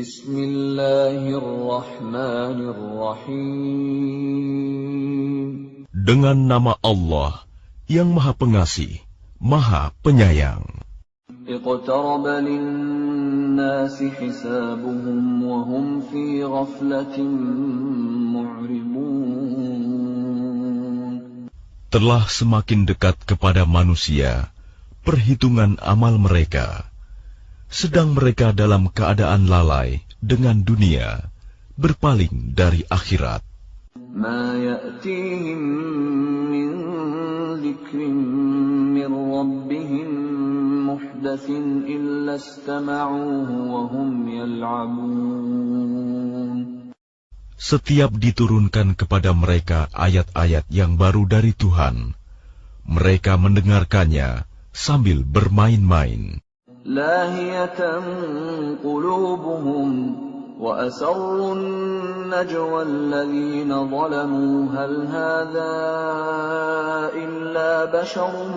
Bismillahirrahmanirrahim. Dengan nama Allah yang Maha Pengasih, Maha Penyayang. Iqtaraba lin-nasi hisabuhum wa hum fi ghaflatin mu'ridun. Telah semakin dekat kepada manusia perhitungan amal mereka, sedang mereka dalam keadaan lalai dengan dunia, berpaling dari akhirat. Ma ya'tihim min dzikrin min rabbihim muhdatsin illa istama'uhu wa hum yal'abun. Setiap diturunkan kepada mereka ayat-ayat yang baru dari Tuhan, mereka mendengarkannya sambil bermain-main. Lahiyatan qulubuhum wa asarrun najwa alladhina zalamu hal hadha illa basharun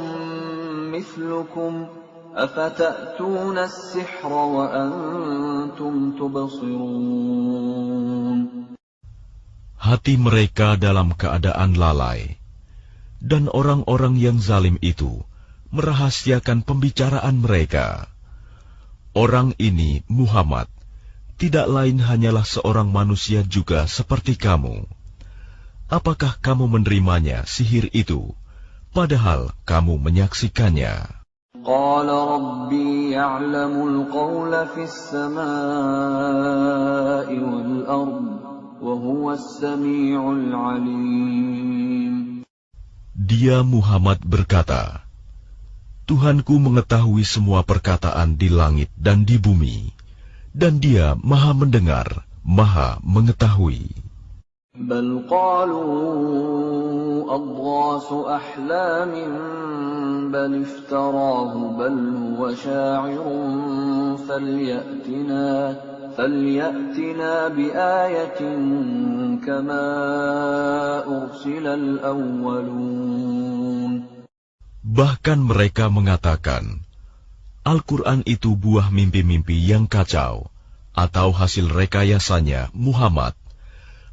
mithlukum afata'tuna as-sihra wa antum tubsirun. Hati mereka dalam keadaan lalai, dan orang-orang yang zalim itu merahasiakan pembicaraan mereka. Orang ini, Muhammad, tidak lain hanyalah seorang manusia juga seperti kamu. Apakah kamu menerimanya sihir itu, padahal kamu menyaksikannya? Qala Rabbi ya'lamul qawla fis samaa'i wal ardh wa huwas sami'ul 'alim. Dia Muhammad berkata, Tuhanku mengetahui semua perkataan di langit dan di bumi, dan Dia Maha mendengar, Maha mengetahui. Bal qalu adghasu ahlamin bal iftarahu bal huwa sya'irun falyatina biayatin kama ursilal awwalun. Bahkan mereka mengatakan, Al-Quran itu buah mimpi-mimpi yang kacau, atau hasil rekayasanya Muhammad,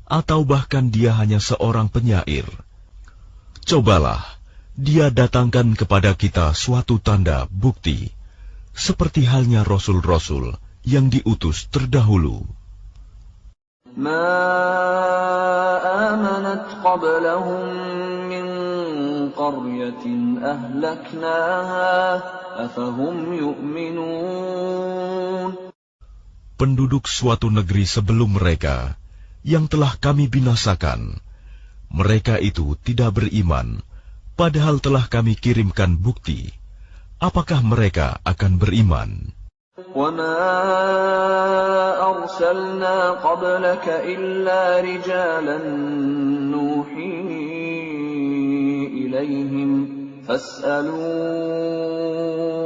atau bahkan dia hanya seorang penyair. Cobalah, dia datangkan kepada kita suatu tanda bukti, seperti halnya Rasul-Rasul yang diutus terdahulu. Ma amanat qablahum min qaryatin ahlaknaha afahum yu'minun. Penduduk suatu negeri sebelum mereka yang telah kami binasakan, mereka itu tidak beriman, padahal telah kami kirimkan bukti. Apakah mereka akan beriman? وَمَا أَرْسَلْنَا قَبْلَكَ إِلَّا رِجَالًا نُوحِي إِلَيْهِمْ فَاسْأَلُوا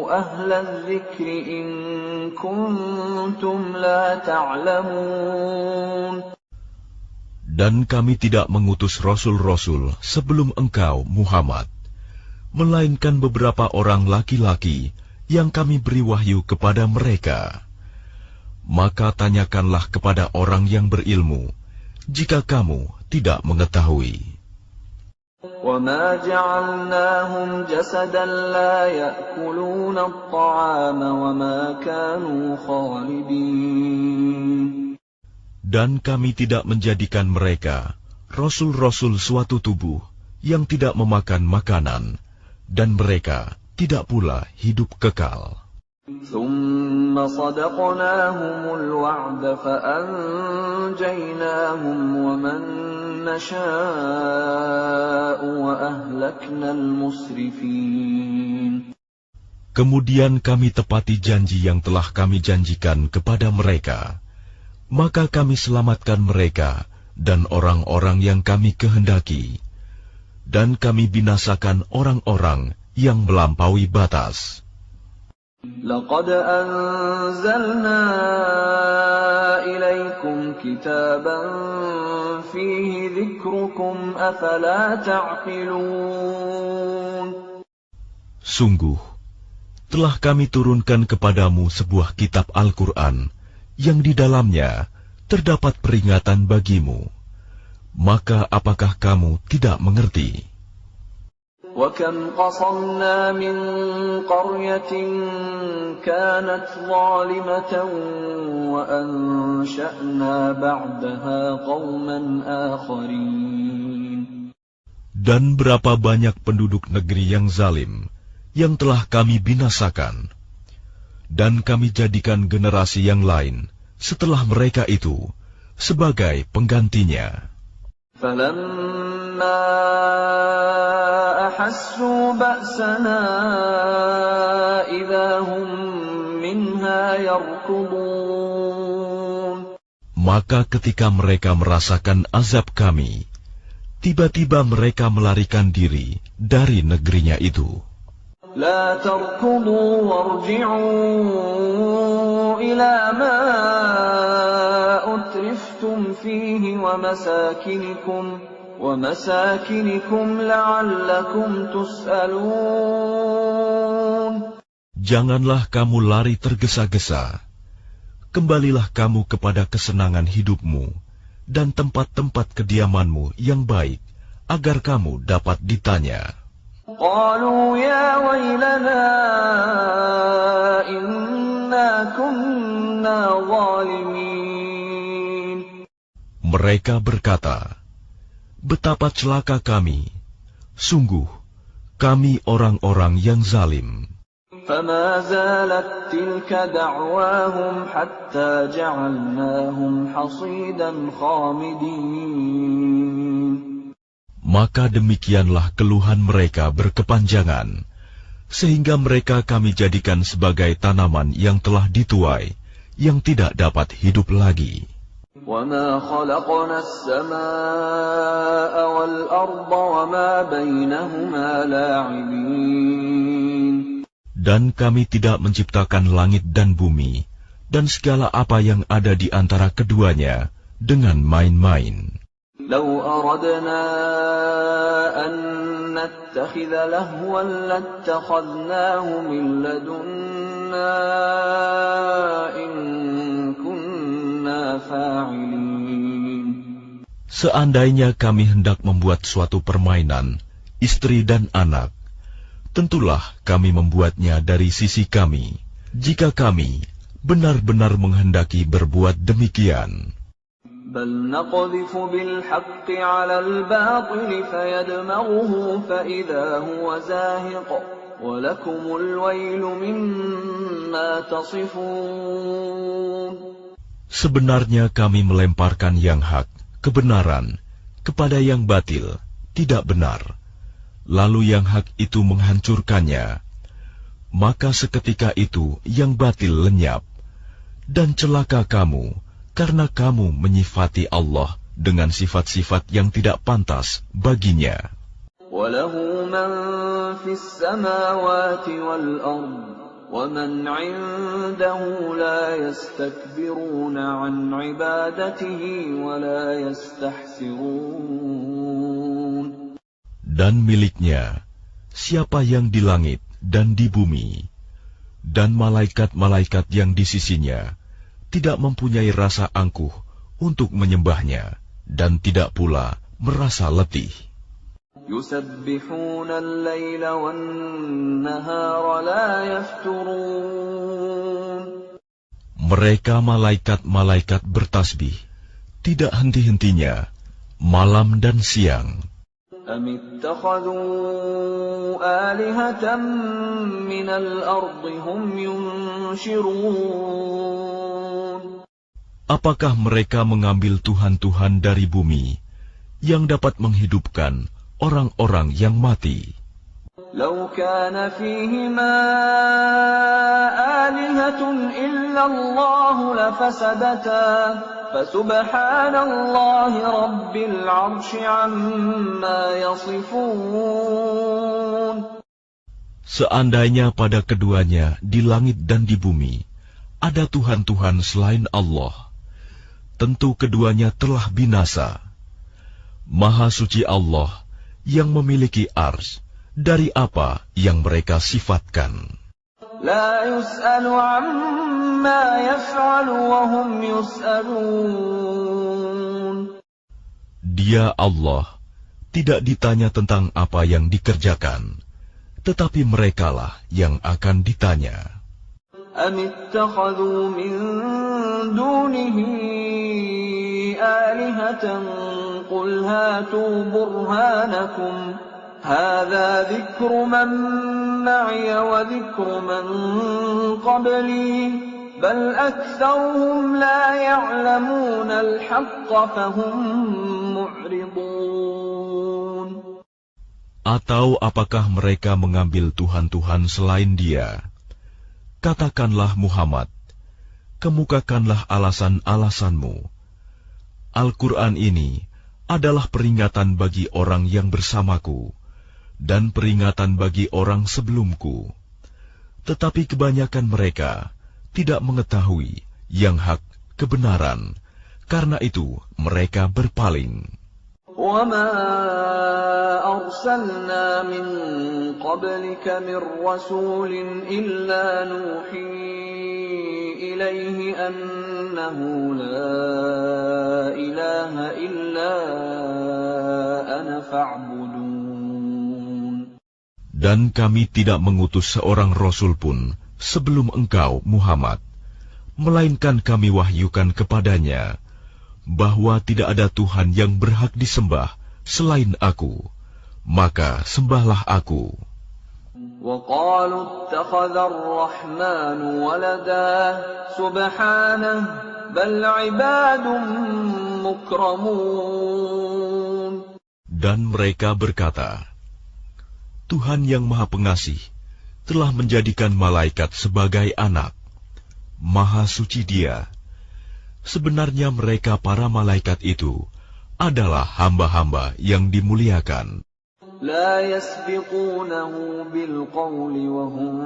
أَهْلَ الذِّكْرِ إِن كُنتُمْ لَا تَعْلَمُونَ. Dan kami tidak mengutus rasul-rasul sebelum engkau, Muhammad, melainkan beberapa orang laki-laki yang kami beri wahyu kepada mereka. Maka tanyakanlah kepada orang yang berilmu, jika kamu tidak mengetahui. وَمَا جَعَلْنَاهُمْ جَسَدًا لَا يَأْكُلُونَ الطَّعَامَ وَمَا كَانُوا خَالِدِينَ. Dan kami tidak menjadikan mereka, rasul-rasul suatu tubuh, yang tidak memakan makanan, dan mereka tidak pula hidup kekal. ثُمَّ صَدَقْنَاهُمُ الْوَعْدَ فَأَنْجَيْنَاهُمْ وَمَنْ نَشَاءُ وَأَهْلَكْنَا الْمُسْرِفِينَ. Kemudian kami tepati janji yang telah kami janjikan kepada mereka, maka kami selamatkan mereka dan orang-orang yang kami kehendaki, dan kami binasakan orang-orang yang melampaui batas. لَقَدْ أَنزَلْنَا إِلَيْكُمْ كِتَابًا فِيهِ ذِكْرُكُمْ أَفَلَا تَعْقِلُونَ. Sungguh, telah kami turunkan kepadamu sebuah kitab Al-Quran yang di dalamnya terdapat peringatan bagimu. Maka apakah kamu tidak mengerti? وَكَمْ قَصَمْنَا مِنْ قَرْيَةٍ كَانَتْ ظَالِمَةً وَأَنْشَأْنَا بَعْدَهَا قَوْمًا آخَرِينَ. Dan berapa banyak penduduk negeri yang zalim yang telah kami binasakan, dan kami jadikan generasi yang lain setelah mereka itu sebagai penggantinya. فَلَمَّا أَحَسُّوا بَأْسَنَا إِذَا هُمْ مِنْهَا يَرْكُضُونَ. Maka ketika mereka merasakan azab kami, tiba-tiba mereka melarikan diri dari negerinya itu. لا تركضوا وارجعوا إلى ما أترفتم فيه ومساكنكم لعلكم تسألون. Janganlah kamu lari tergesa-gesa. Kembalilah kamu kepada kesenangan hidupmu dan tempat-tempat kediamanmu yang baik, agar kamu dapat ditanya. قالوا يا ويلنا إنا كنا ظالمين. Mereka berkata, betapa celaka kami, sungguh kami orang-orang yang zalim. فما زالت تلك دعواهم حتى جعلناهم حصيدا خامدين. Maka demikianlah keluhan mereka berkepanjangan, sehingga mereka kami jadikan sebagai tanaman yang telah dituai, yang tidak dapat hidup lagi. وَمَا خَلَقْنَا السَّمَاءَ وَالْأَرْضَ وَمَا بَيْنَهُمَا لَاعِبِينَ. Dan kami tidak menciptakan langit dan bumi, dan segala apa yang ada di antara keduanya, dengan main-main. لو أردنا أن نتخذ لهوا لاتخذناه من لدنا إن كنا فاعلين. Seandainya kami hendak membuat suatu permainan, istri dan anak, tentulah kami membuatnya dari sisi kami, jika kami benar-benar menghendaki berbuat demikian. بل نقذف بالحق على الباطل فيدمغه فإذا هو زاهق ولكم الويل مما تصفون. Sebenarnya kami melemparkan yang hak, kebenaran, kepada yang batil, tidak benar. Lalu yang hak itu menghancurkannya. Maka seketika itu yang batil lenyap. Dan celaka kamu, karena kamu menyifati Allah dengan sifat-sifat yang tidak pantas baginya. وَلَهُ مَنْ فِي السَّمَاوَاتِ وَالْأَرْضِ وَمَنْ عِنْدَهُ لَا يَسْتَكْبِرُونَ عَنْ عِبَادَتِهِ وَلَا يَسْتَحْسِرُونَ. Dan miliknya siapa yang di langit dan di bumi, dan malaikat-malaikat yang di sisinya, tidak mempunyai rasa angkuh untuk menyembahnya, dan tidak pula merasa letih. يُسَبِّحُونَ اللَّيْلَ وَالنَّهَارَ لَا يَفْتُرُونَ. Mereka malaikat-malaikat bertasbih, tidak henti-hentinya, malam dan siang. أَمِ اتَّخَذُوا آلِهَةً مِّنَ الْأَرْضِ هُمْ يُنْشِرُونَ. Apakah mereka mengambil tuhan-tuhan dari bumi yang dapat menghidupkan orang-orang yang mati? لو كان فيهما آلهة إلا الله لفسدتا فسبحان الله رب العرش عما يصفون. Seandainya pada keduanya di langit dan di bumi ada Tuhan-Tuhan selain Allah, tentu keduanya telah binasa. Maha suci Allah yang memiliki ars dari apa yang mereka sifatkan. لا يسأل عما يفعل وهم يسألون. Dia Allah tidak ditanya tentang apa yang dikerjakan, tetapi merekalah yang akan ditanya. أم اتخذوا من دونه آلهة قل هاتوا برهانكم هذا ذكر من معي وذكر من قبلي بل أكثرهم لا يعلمون الحق فهم معرضون. Atau apakah mereka mengambil Tuhan-Tuhan selain Dia? Katakanlah Muhammad, kemukakanlah alasan-alasanmu. Al-Quran ini adalah peringatan bagi orang yang bersamaku, dan peringatan bagi orang sebelumku. Tetapi kebanyakan mereka tidak mengetahui yang hak kebenaran, karena itu mereka berpaling. وَمَا أَرْسَلْنَا مِن قَبْلِكَ مِن رَّسُولٍ إِلَّا نُوحِي إِلَيْهِ أَنَّهُ لَا إِلَٰهَ إِلَّا أَنَا فَاعْبُدُونِ. Dan kami tidak mengutus seorang rasul pun sebelum engkau, Muhammad, melainkan kami wahyukan kepadanya bahwa tidak ada Tuhan yang berhak disembah selain Aku, maka sembahlah Aku. وَقَالُوا اتَّخَذَ الرَّحْمَنُ وَلَدًا سُبْحَانَهُ بَلْ عِبَادٌ مُكْرَمُونَ. Dan mereka berkata, Tuhan yang Maha Pengasih telah menjadikan malaikat sebagai anak. Maha suci Dia. Sebenarnya mereka para malaikat itu adalah hamba-hamba yang dimuliakan. لا يسبقونه بالقول وهم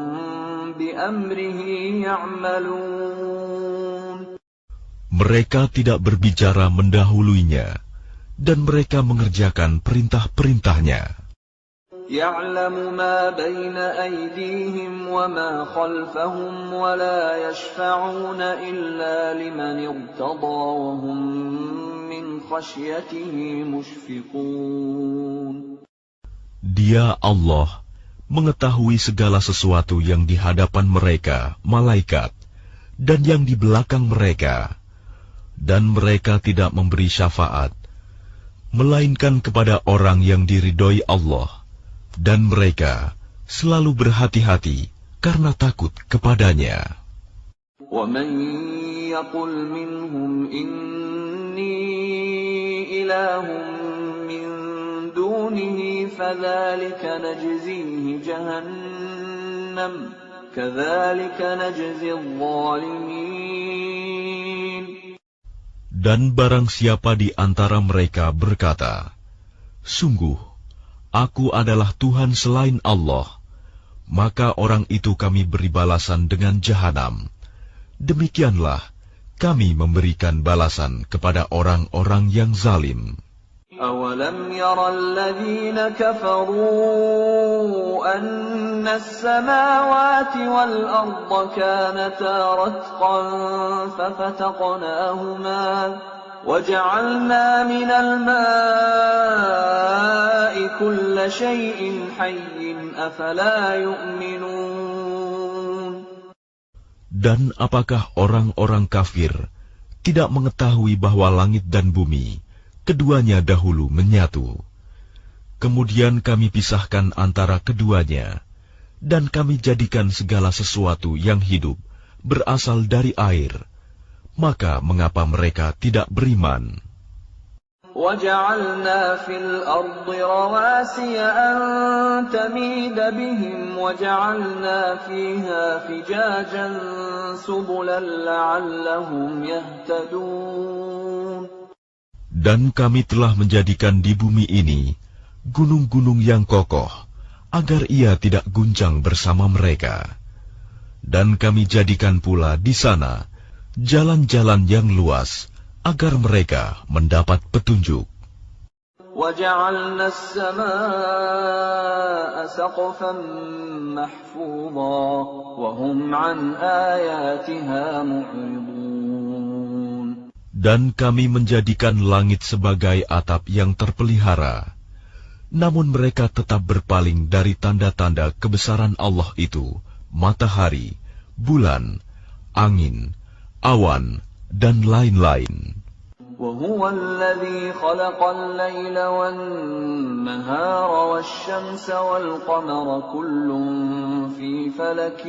بأمره يعملون. Mereka tidak berbicara mendahuluinya, dan mereka mengerjakan perintah-perintahnya. يعلم ما بين أيديهم وما خلفهم ولا يشفعون إلا لمن ارتضى وهم من خشيته مشفقون. Dia Allah mengetahui segala sesuatu yang di hadapan mereka, malaikat, dan yang di belakang mereka, dan mereka tidak memberi syafaat, melainkan kepada orang yang diridhoi Allah. Dan mereka selalu berhati-hati karena takut kepadanya. وَمَنْ يَقُلْ مِنْهُمْ إِنِّي إِلَٰهٌ مِّن دُونِهِ فَذَلِكَ نَجْزِيهِ جَهَنَّمَ كَذَلِكَ نَجْزِي الظَّالِمِينَ. Dan barang siapa di antara mereka berkata, sungguh, Aku adalah Tuhan selain Allah, maka orang itu kami beri balasan dengan jahanam. Demikianlah kami memberikan balasan kepada orang-orang yang zalim. أَوَلَمْ يَرَ الَّذِينَ كَفَرُوا أَنَّ السَّمَاوَاتِ وَالْأَرْضَ كَانَتَا رَتْقًا فَفَتَقْنَاهُمَا وَجَعَلْنَا مِنَ الْمَاءِ كُلَّ شَيْءٍ حَيٍّ أَفَلَا يُؤْمِنُونَ. Dan apakah orang-orang kafir tidak mengetahui bahwa langit dan bumi keduanya dahulu menyatu? Kemudian kami pisahkan antara keduanya, dan kami jadikan segala sesuatu yang hidup berasal dari air. Maka mengapa mereka tidak beriman? وَجَعَلْنَا فِي الْأَرْضِ رَوَاسِيَ أَن تَمِيدَ بِهِمْ وَجَعَلْنَا فِيهَا فِجَاجًا سُبُلًا لَعَلَّهُمْ يَهْتَدُونَ. Dan kami telah menjadikan di bumi ini gunung-gunung yang kokoh, agar ia tidak guncang bersama mereka. Dan kami jadikan pula di sana jalan-jalan yang luas, agar mereka mendapat petunjuk. وَجَعَلْنَا السَّمَاءَ سَقْفًا مَحْفُوظًا وَهُمْ عَنْ آيَاتِهَا مُعْرِضُونَ. Dan kami menjadikan langit sebagai atap yang terpelihara, namun mereka tetap berpaling dari tanda-tanda kebesaran Allah itu, matahari, bulan, angin, awan, dan lain-lain. وَهُوَ الَّذِي خَلَقَ اللَّيْلَ وَالنَّهَارَ وَالشَّمْسَ وَالْقَمَرَ كُلٌّ فِي فَلَكٍ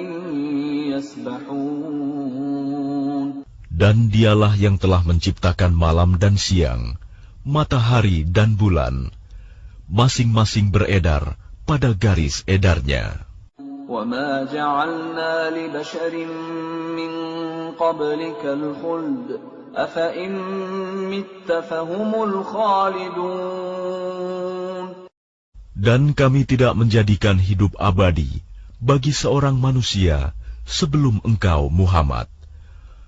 يَسْبَحُونَ. Dan dialah yang telah menciptakan malam dan siang, matahari dan bulan, masing-masing beredar pada garis edarnya. وَمَا جَعَلْنَا لِبَشَرٍ مِّن قَبْلِكَ الْخُلْدَ أَفَإِن مِّتَّ فَهُمُ الْخَالِدُونَ. Dan kami tidak menjadikan hidup abadi bagi seorang manusia sebelum engkau, Muhammad.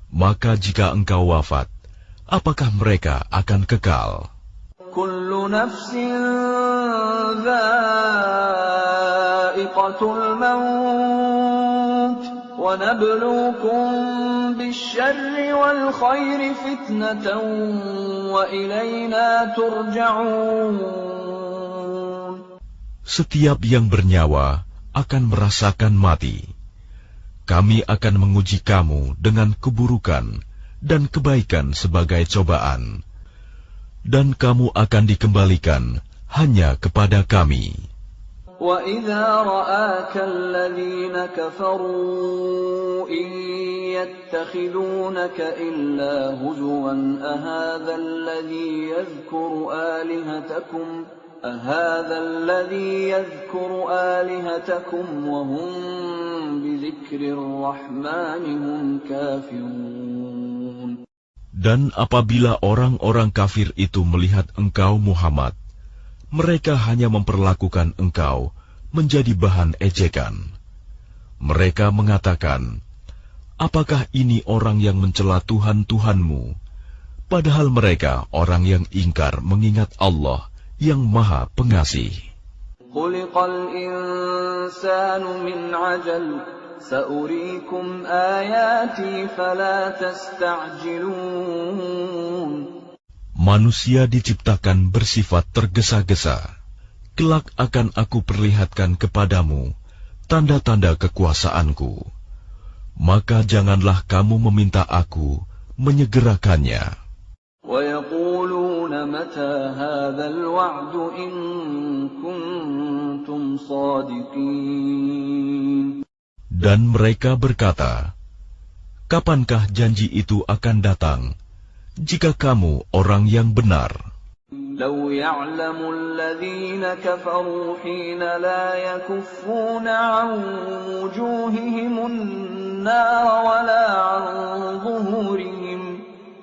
Maka jika engkau wafat, apakah mereka akan kekal? Kullu nafsin dha'iqatul maut wa nabluukum bisyarri wal khairi fitnatan wa ilayna turja'un. Setiap yang bernyawa akan merasakan mati. Kami akan menguji kamu dengan keburukan dan kebaikan sebagai cobaan. Dan kamu akan dikembalikan hanya kepada kami. وَإِذَا رَآكَ الَّذِينَ كَفَرُوا إِن يَتَّخِذُونَكَ إِلَّا هُزُوًا أَهَذَا الَّذِي يَذْكُرُ آلِهَتَكُمْ وَهُمْ بِذِكْرِ الرَّحْمَنِ هُمْ كَافِرُونَ. Dan apabila orang-orang kafir itu melihat engkau, Muhammad, mereka hanya memperlakukan engkau menjadi bahan ejekan. Mereka mengatakan, apakah ini orang yang mencela Tuhan-Tuhanmu? Padahal mereka orang yang ingkar mengingat Allah yang Maha Pengasih. Khuliqal insanu min ajal, sa'uriikum ayati fala tasta'jilun. Manusia diciptakan bersifat tergesa-gesa. Kelak akan aku perlihatkan kepadamu tanda-tanda kekuasaanku. Maka janganlah kamu meminta aku menyegerakannya. وَيَقُولُونَ مَتَى هَذَا الْوَعْدُ إِن كُنتُمْ صَادِقِينَ. Dan mereka berkata, kapankah janji itu akan datang, jika kamu orang yang benar? لَوْ يَعْلَمُ الَّذِينَ كَفَرُوا حِينَ لَا يَكُفُّونَ عَنْ وُجُوهِهِمُ النَّارَ وَلَا عَنْ ظُهُورِهِمْ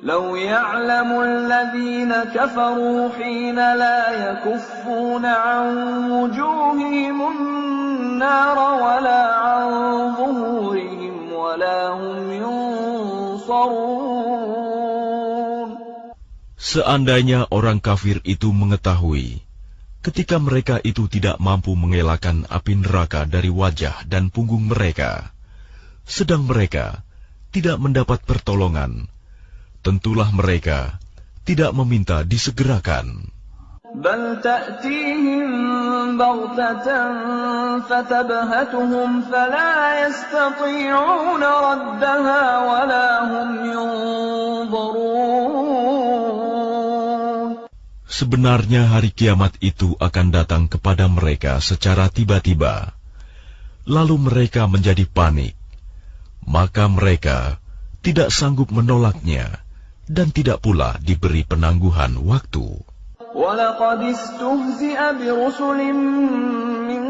لَوْ يَعْلَمُ الَّذِينَ كَفَرُوا حِينَ لَا يَكُفُّونَ عَنْ وُجُوهِهِمُ النَّارَ وَلَا عَنْ ظُهُورِهِمْ وَلَا هُمْ يُنصَرُونَ. Seandainya orang kafir itu mengetahui, ketika mereka itu tidak mampu mengelakkan api neraka dari wajah dan punggung mereka, sedang mereka tidak mendapat pertolongan, tentulah mereka tidak meminta disegerakan. Bal ta'tihim baghtatan fatabhatuhum fala yastati'una raddaha wala hum yunzarun. Sebenarnya hari kiamat itu akan datang kepada mereka secara tiba-tiba, lalu mereka menjadi panik, maka mereka tidak sanggup menolaknya dan tidak pula diberi penangguhan waktu. وَلَقَدِ اسْتُهْزِئَ بِرُسُلٍ مِّن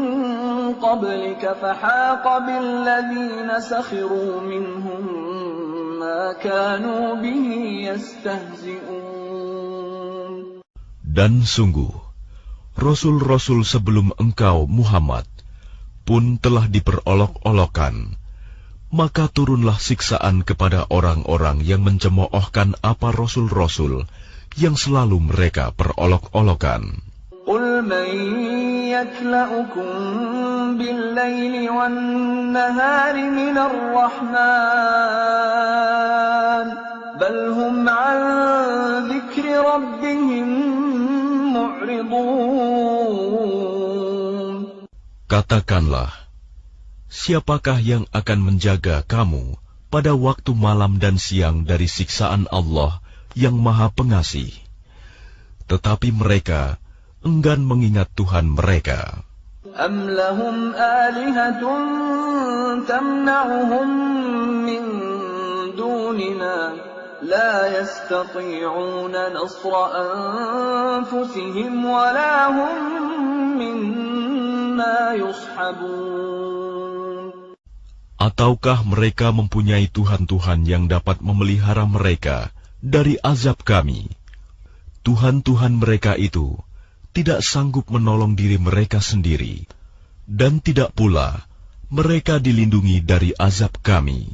قَبْلِكَ فَحَاقَ بِالَّذِينَ سَخِرُوا مِنْهُم مَّا كَانُوا بِهِ يَسْتَهْزِئُونَ. Dan sungguh, Rasul-Rasul sebelum engkau, Muhammad, pun telah diperolok-olokkan. Maka turunlah siksaan kepada orang-orang yang mencemoohkan apa Rasul-Rasul yang selalu mereka perolok-olokan. قل من يكلأكم بالليل والنهار من الرحمن بل هم عن ذكر ربهم معرضون. Katakanlah, siapakah yang akan menjaga kamu pada waktu malam dan siang dari siksaan Allah yang Maha Pengasih? Tetapi mereka enggan mengingat Tuhan mereka. Am lahum alihatun tamna'uhum min dunina la yastati'una nasra anfusihim wa la hum minna yushabun. Ataukah mereka mempunyai Tuhan-Tuhan yang dapat memelihara mereka dari azab kami? Tuhan-Tuhan mereka itu tidak sanggup menolong diri mereka sendiri, dan tidak pula mereka dilindungi dari azab kami.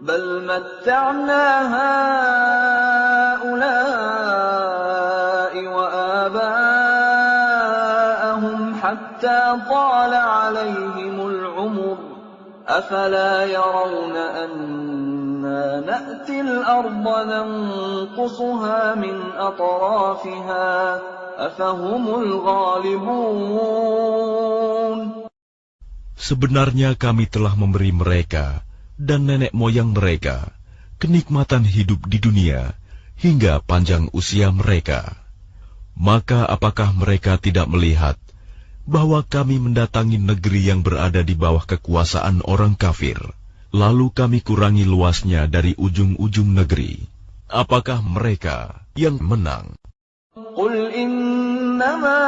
Bal matta'na ha'ula'i wa aba'ahum hatta tala 'alayhimul 'umur afala yarawna anna na'til arda nanqusuha min atrafiha afahumul ghalibun. Sebenarnya kami telah memberi mereka dan nenek moyang mereka kenikmatan hidup di dunia hingga panjang usia mereka. Maka apakah mereka tidak melihat bahwa kami mendatangi negeri yang berada di bawah kekuasaan orang kafir, lalu kami kurangi luasnya dari ujung-ujung negeri? Apakah mereka yang menang? Qul innama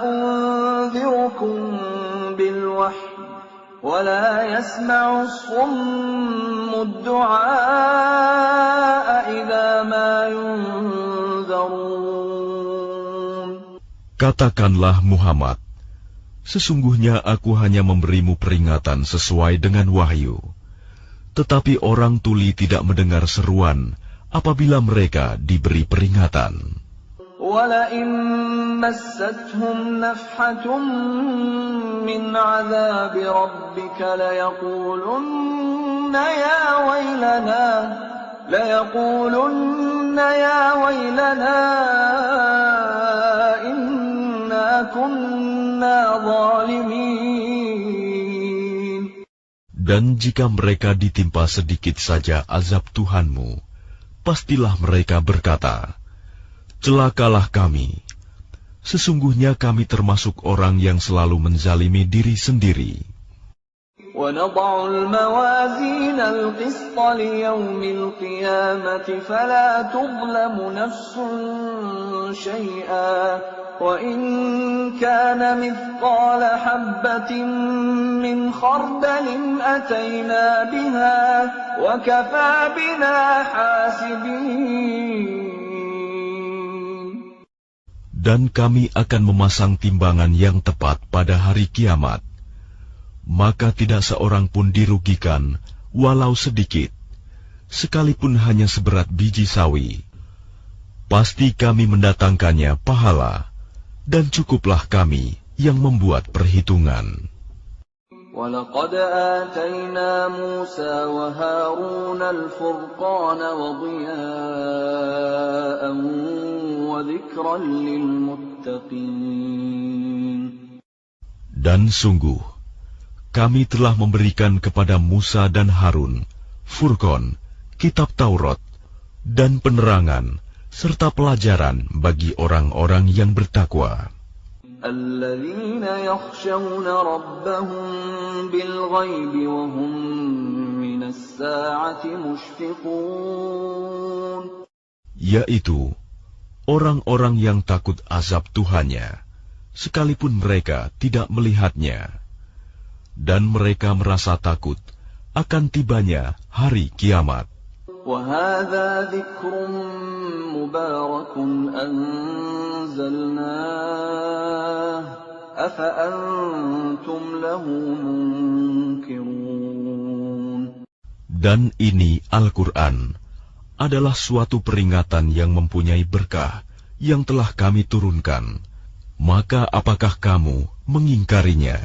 unzirukum bil wahyi wa la yasma'u as-summu ad-du'a idza ma yunzarun. Katakanlah Muhammad, sesungguhnya aku hanya memberimu peringatan sesuai dengan wahyu. Tetapi orang tuli tidak mendengar seruan apabila mereka diberi peringatan. وَلَئِن مَّسَّتْهُمْ نَفْحَةٌ مِّنْ عَذَابِ رَبِّكَ لَيَقُولُنَّ يَا وَيْلَنَا إِنَّا كُنَّا ظَالِمِينَ. Dan jika mereka ditimpa sedikit saja azab Tuhanmu, pastilah mereka berkata, celakalah kami. Sesungguhnya kami termasuk orang yang selalu menzalimi diri sendiri. وَنَضَعُ الْمَوَازِينَ الْقِسْطَ لِيَوْمِ الْقِيَامَةِ فَلَا تُظْلَمُ نَفْسٌ شَيْئًا وَإِنْ كَانَ مِثْقَالَ حَبَّةٍ مِّنْ خَرْدَلٍ أَتَيْنَا بِهَا وَكَفَى بِنَا حَاسِبِينَ. Dan kami akan memasang timbangan yang tepat pada hari kiamat. Maka tidak seorang pun dirugikan, walau sedikit, sekalipun hanya seberat biji sawi. Pasti kami mendatangkannya pahala, dan cukuplah kami yang membuat perhitungan. وَلَقَدْ آتَيْنَا مُوسَى وَهَارُونَ الْفُرْقَانَ وَضِيَاءً وَذِكْرًا لِّلْمُتَّقِينَ. Dan sungguh, kami telah memberikan kepada Musa dan Harun Furqan, kitab Taurat, dan penerangan, serta pelajaran bagi orang-orang yang bertakwa. الَّذِينَ يَخْشَوْنَ رَبَّهُم بِالْغَيْبِ وَهُم مِّنَ السَّاعَةِ مُشْفِقُونَ. Yaitu orang-orang yang takut azab Tuhannya, sekalipun mereka tidak melihatnya. Dan mereka merasa takut akan tibanya hari kiamat. وَهَذَا ذِكْرٌ مُبَارَكٌ أَنزَلْنَاهُ أَفَأَنْتُمْ لَهُ مُنْكِرُونَ. Dan ini Al-Quran adalah suatu peringatan yang mempunyai berkah yang telah kami turunkan, maka apakah kamu mengingkarinya?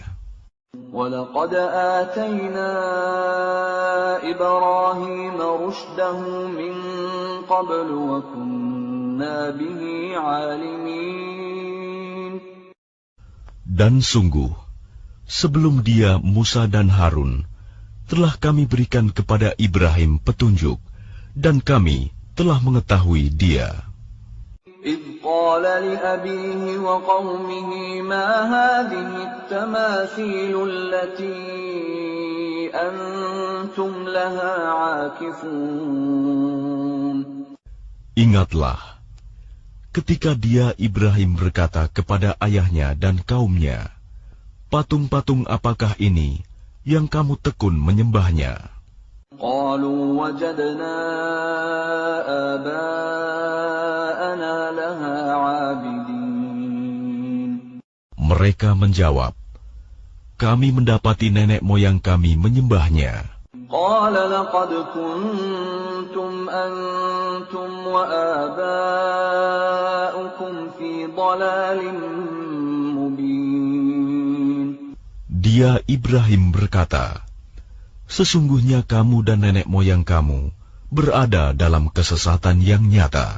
وَلَقَدْ آتَيْنَا إِبْرَاهِيمَ رُشْدَهُ مِنْ قَبْلُ وَكُنَّا بِهِ عَالِمِينَ. Dan sungguh, sebelum dia Musa dan Harun, telah kami berikan kepada Ibrahim petunjuk, dan kami telah mengetahui dia. إِذْ قَالَ لِأَبِيهِ وَقَوْمِهِ مَا هَذِهِ التَّمَاثِيلُ الَّتِي أَنْتُمْ لَهَا عَاكِفُونَ. Ingatlah, ketika dia Ibrahim berkata kepada ayahnya dan kaumnya, patung-patung apakah ini yang kamu tekun menyembahnya? قَالُوا وَجَدْنَا آبَاءَنَا لَهَا عَابِدِينَ. Mereka menjawab, kami mendapati nenek moyang kami menyembahnya. قَالَ لَقَدْ كُنْتُمْ أَنْتُمْ وَآبَاؤُكُمْ فِي ضَلَالٍ مُبِينٍ. Dia Ibrahim berkata, sesungguhnya kamu dan nenek moyang kamu berada dalam kesesatan yang nyata.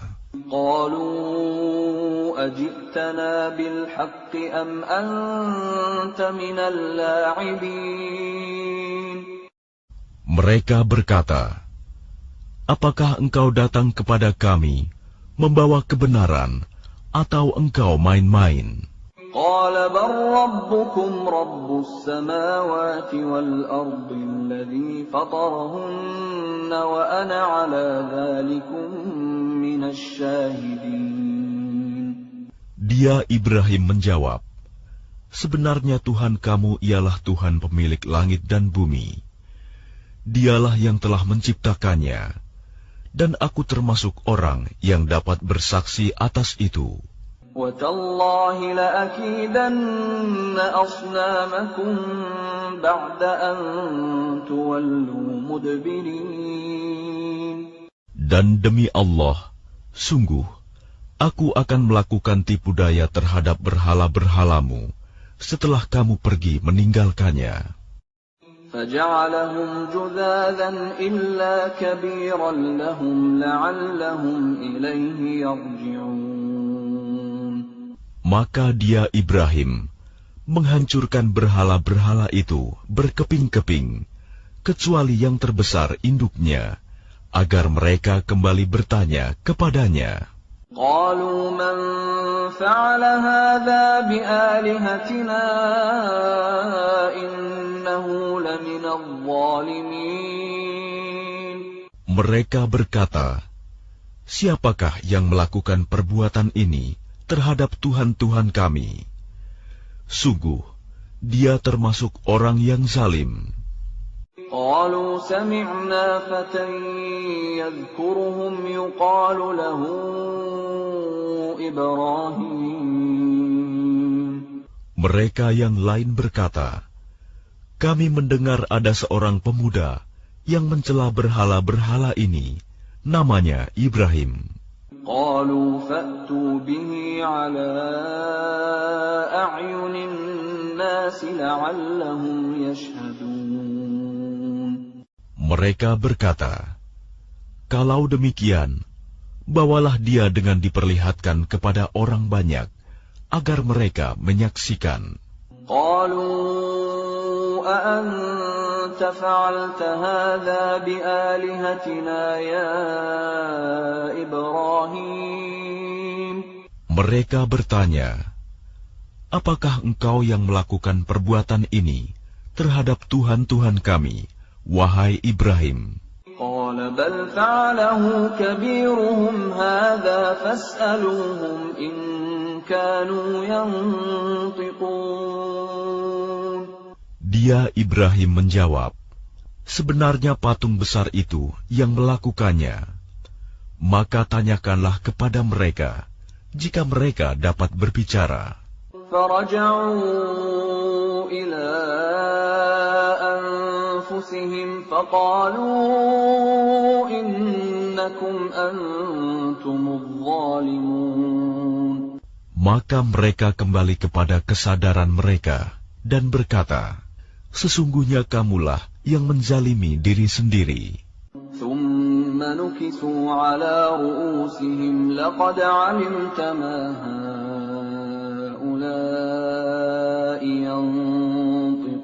قَالُوا أَجِئْتَنَا بِالْحَقِّ أَمْ أَنْتَ مِنَ اللَّاعِبِينَ. Mereka berkata, apakah engkau datang kepada kami membawa kebenaran atau engkau main-main? قَالَ بَلْ رَبُّكُمْ رَبُّ السَّمَاوَاتِ وَالْأَرْضِ الَّذِي فَطَرَهُنَّ وَأَنَا عَلَى ذَلِكُمْ مِنَ الشَّاهِدِينَ. Dia Ibrahim menjawab, sebenarnya Tuhan kamu ialah Tuhan pemilik langit dan bumi. Dialah yang telah menciptakannya, dan aku termasuk orang yang dapat bersaksi atas itu. وَتَاللَّهِ لَأَكِيدَنَّ أَصْنَامَكُمْ بَعْدَ أَن تُوَلُّوا مُدْبِرِينَ. Dan demi Allah, sungguh, aku akan melakukan tipu daya terhadap berhala-berhalamu setelah kamu pergi meninggalkannya. فَجَعَلَهُمْ جُذَاذًا إِلَّا كَبِيرًا لَهُمْ لَعَلَّهُمْ إِلَيْهِ يَرْجِعُونَ. Maka dia Ibrahim menghancurkan berhala-berhala itu berkeping-keping, kecuali yang terbesar induknya, agar mereka kembali bertanya kepadanya. قَالُوا مَنْ فَعَلَ هَذَا بِآلِهَتِنَا إِنَّهُ لَمِنَ الظَّالِمِينَ. Mereka berkata, siapakah yang melakukan perbuatan ini terhadap Tuhan-Tuhan kami? Sungguh, dia termasuk orang yang zalim. قَالُوا سَمِعْنَا فَتًى يَذْكُرُهُمْ يُقَالُ لَهُ إِبْرَاهِيمُ. Mereka yang lain berkata, kami mendengar ada seorang pemuda yang mencela berhala-berhala ini, namanya Ibrahim. قَالُوا فَأْتُوا بِهِ عَلَىٰ أَعْيُنِ النَّاسِ لَعَلَّهُمْ يَشْهَدُونَ. Mereka berkata, kalau demikian, bawalah dia dengan diperlihatkan kepada orang banyak, agar mereka menyaksikan. قَالُوا أَأَنْتَ فَعَلْتَ هَذَا بِآلِهَتِنَا يَا إِبْرَاهِيمُ. Mereka bertanya, apakah engkau yang melakukan perbuatan ini terhadap Tuhan-Tuhan kami, wahai Ibrahim? قَالَ بَلْ فَعَلَهُ كَبِيرُهُمْ هَذَا فَاسْأَلُوهُمْ إِن كَانُوا يَنطِقُونَ. Dia Ibrahim menjawab, sebenarnya patung besar itu yang melakukannya. Maka tanyakanlah kepada mereka, jika mereka dapat berbicara. فَرَجَعُوا إِلَىٰ أَنفُسِهِمْ فَقَالُوا إِنَّكُمْ أَنْتُمُ الظَّالِمُونَ. Maka mereka kembali kepada kesadaran mereka dan berkata, sesungguhnya kamulah yang menzalimi diri sendiri. ثم نكسوا على رؤوسهم لقد علمت ما هؤلاء ينطقون.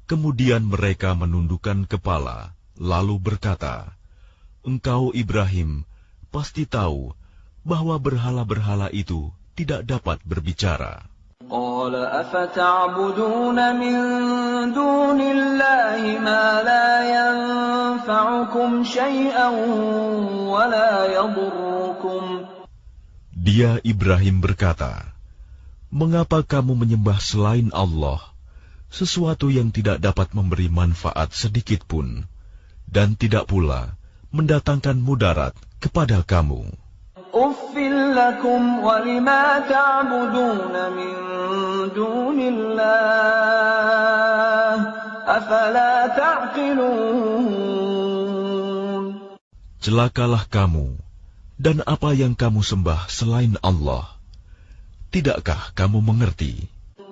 Kemudian mereka menundukkan kepala, lalu berkata, engkau Ibrahim pasti tahu bahwa berhala-berhala itu tidak dapat berbicara. قال أفتعبدون من دون الله ما لا ينفعكم شيئا ولا يضركم. Dia Ibrahim berkata, mengapa kamu menyembah selain Allah sesuatu yang tidak dapat memberi manfaat sedikit pun dan tidak pula mendatangkan mudarat kepada kamu? Uffil lakum wa lima ta'buduna min dunillah afala ta'qilun. Celakalah kamu dan apa yang kamu sembah selain Allah. Tidakkah kamu mengerti?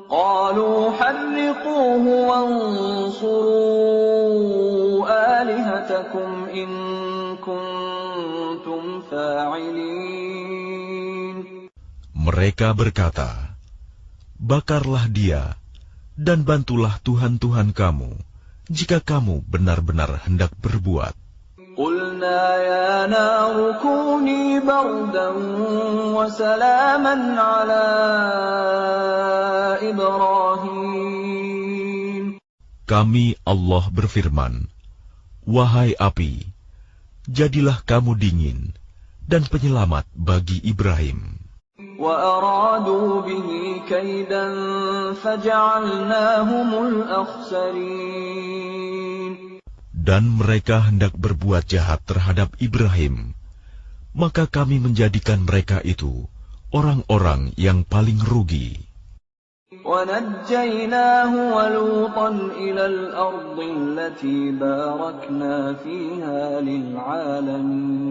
Qalu harriquhu wansuru alihatakum in kuntum fa'ilin. Mereka berkata, bakarlah dia dan bantulah Tuhan-Tuhan kamu jika kamu benar-benar hendak berbuat. Qulna ya naru kuni bardan wa salaman ala Ibrahim. Kami Allah berfirman, wahai api, jadilah kamu dingin dan penyelamat bagi Ibrahim. Wa aradu bihi kaidan faja'alnahumul akhsarin. Dan mereka hendak berbuat jahat terhadap Ibrahim, maka kami menjadikan mereka itu orang-orang yang paling rugi. وَنَجَّيْنَاهُ وَلُوطًا إِلَى الْأَرْضِ الَّتِي بَارَكْنَا فِيهَا لِلْعَالَمِينَ.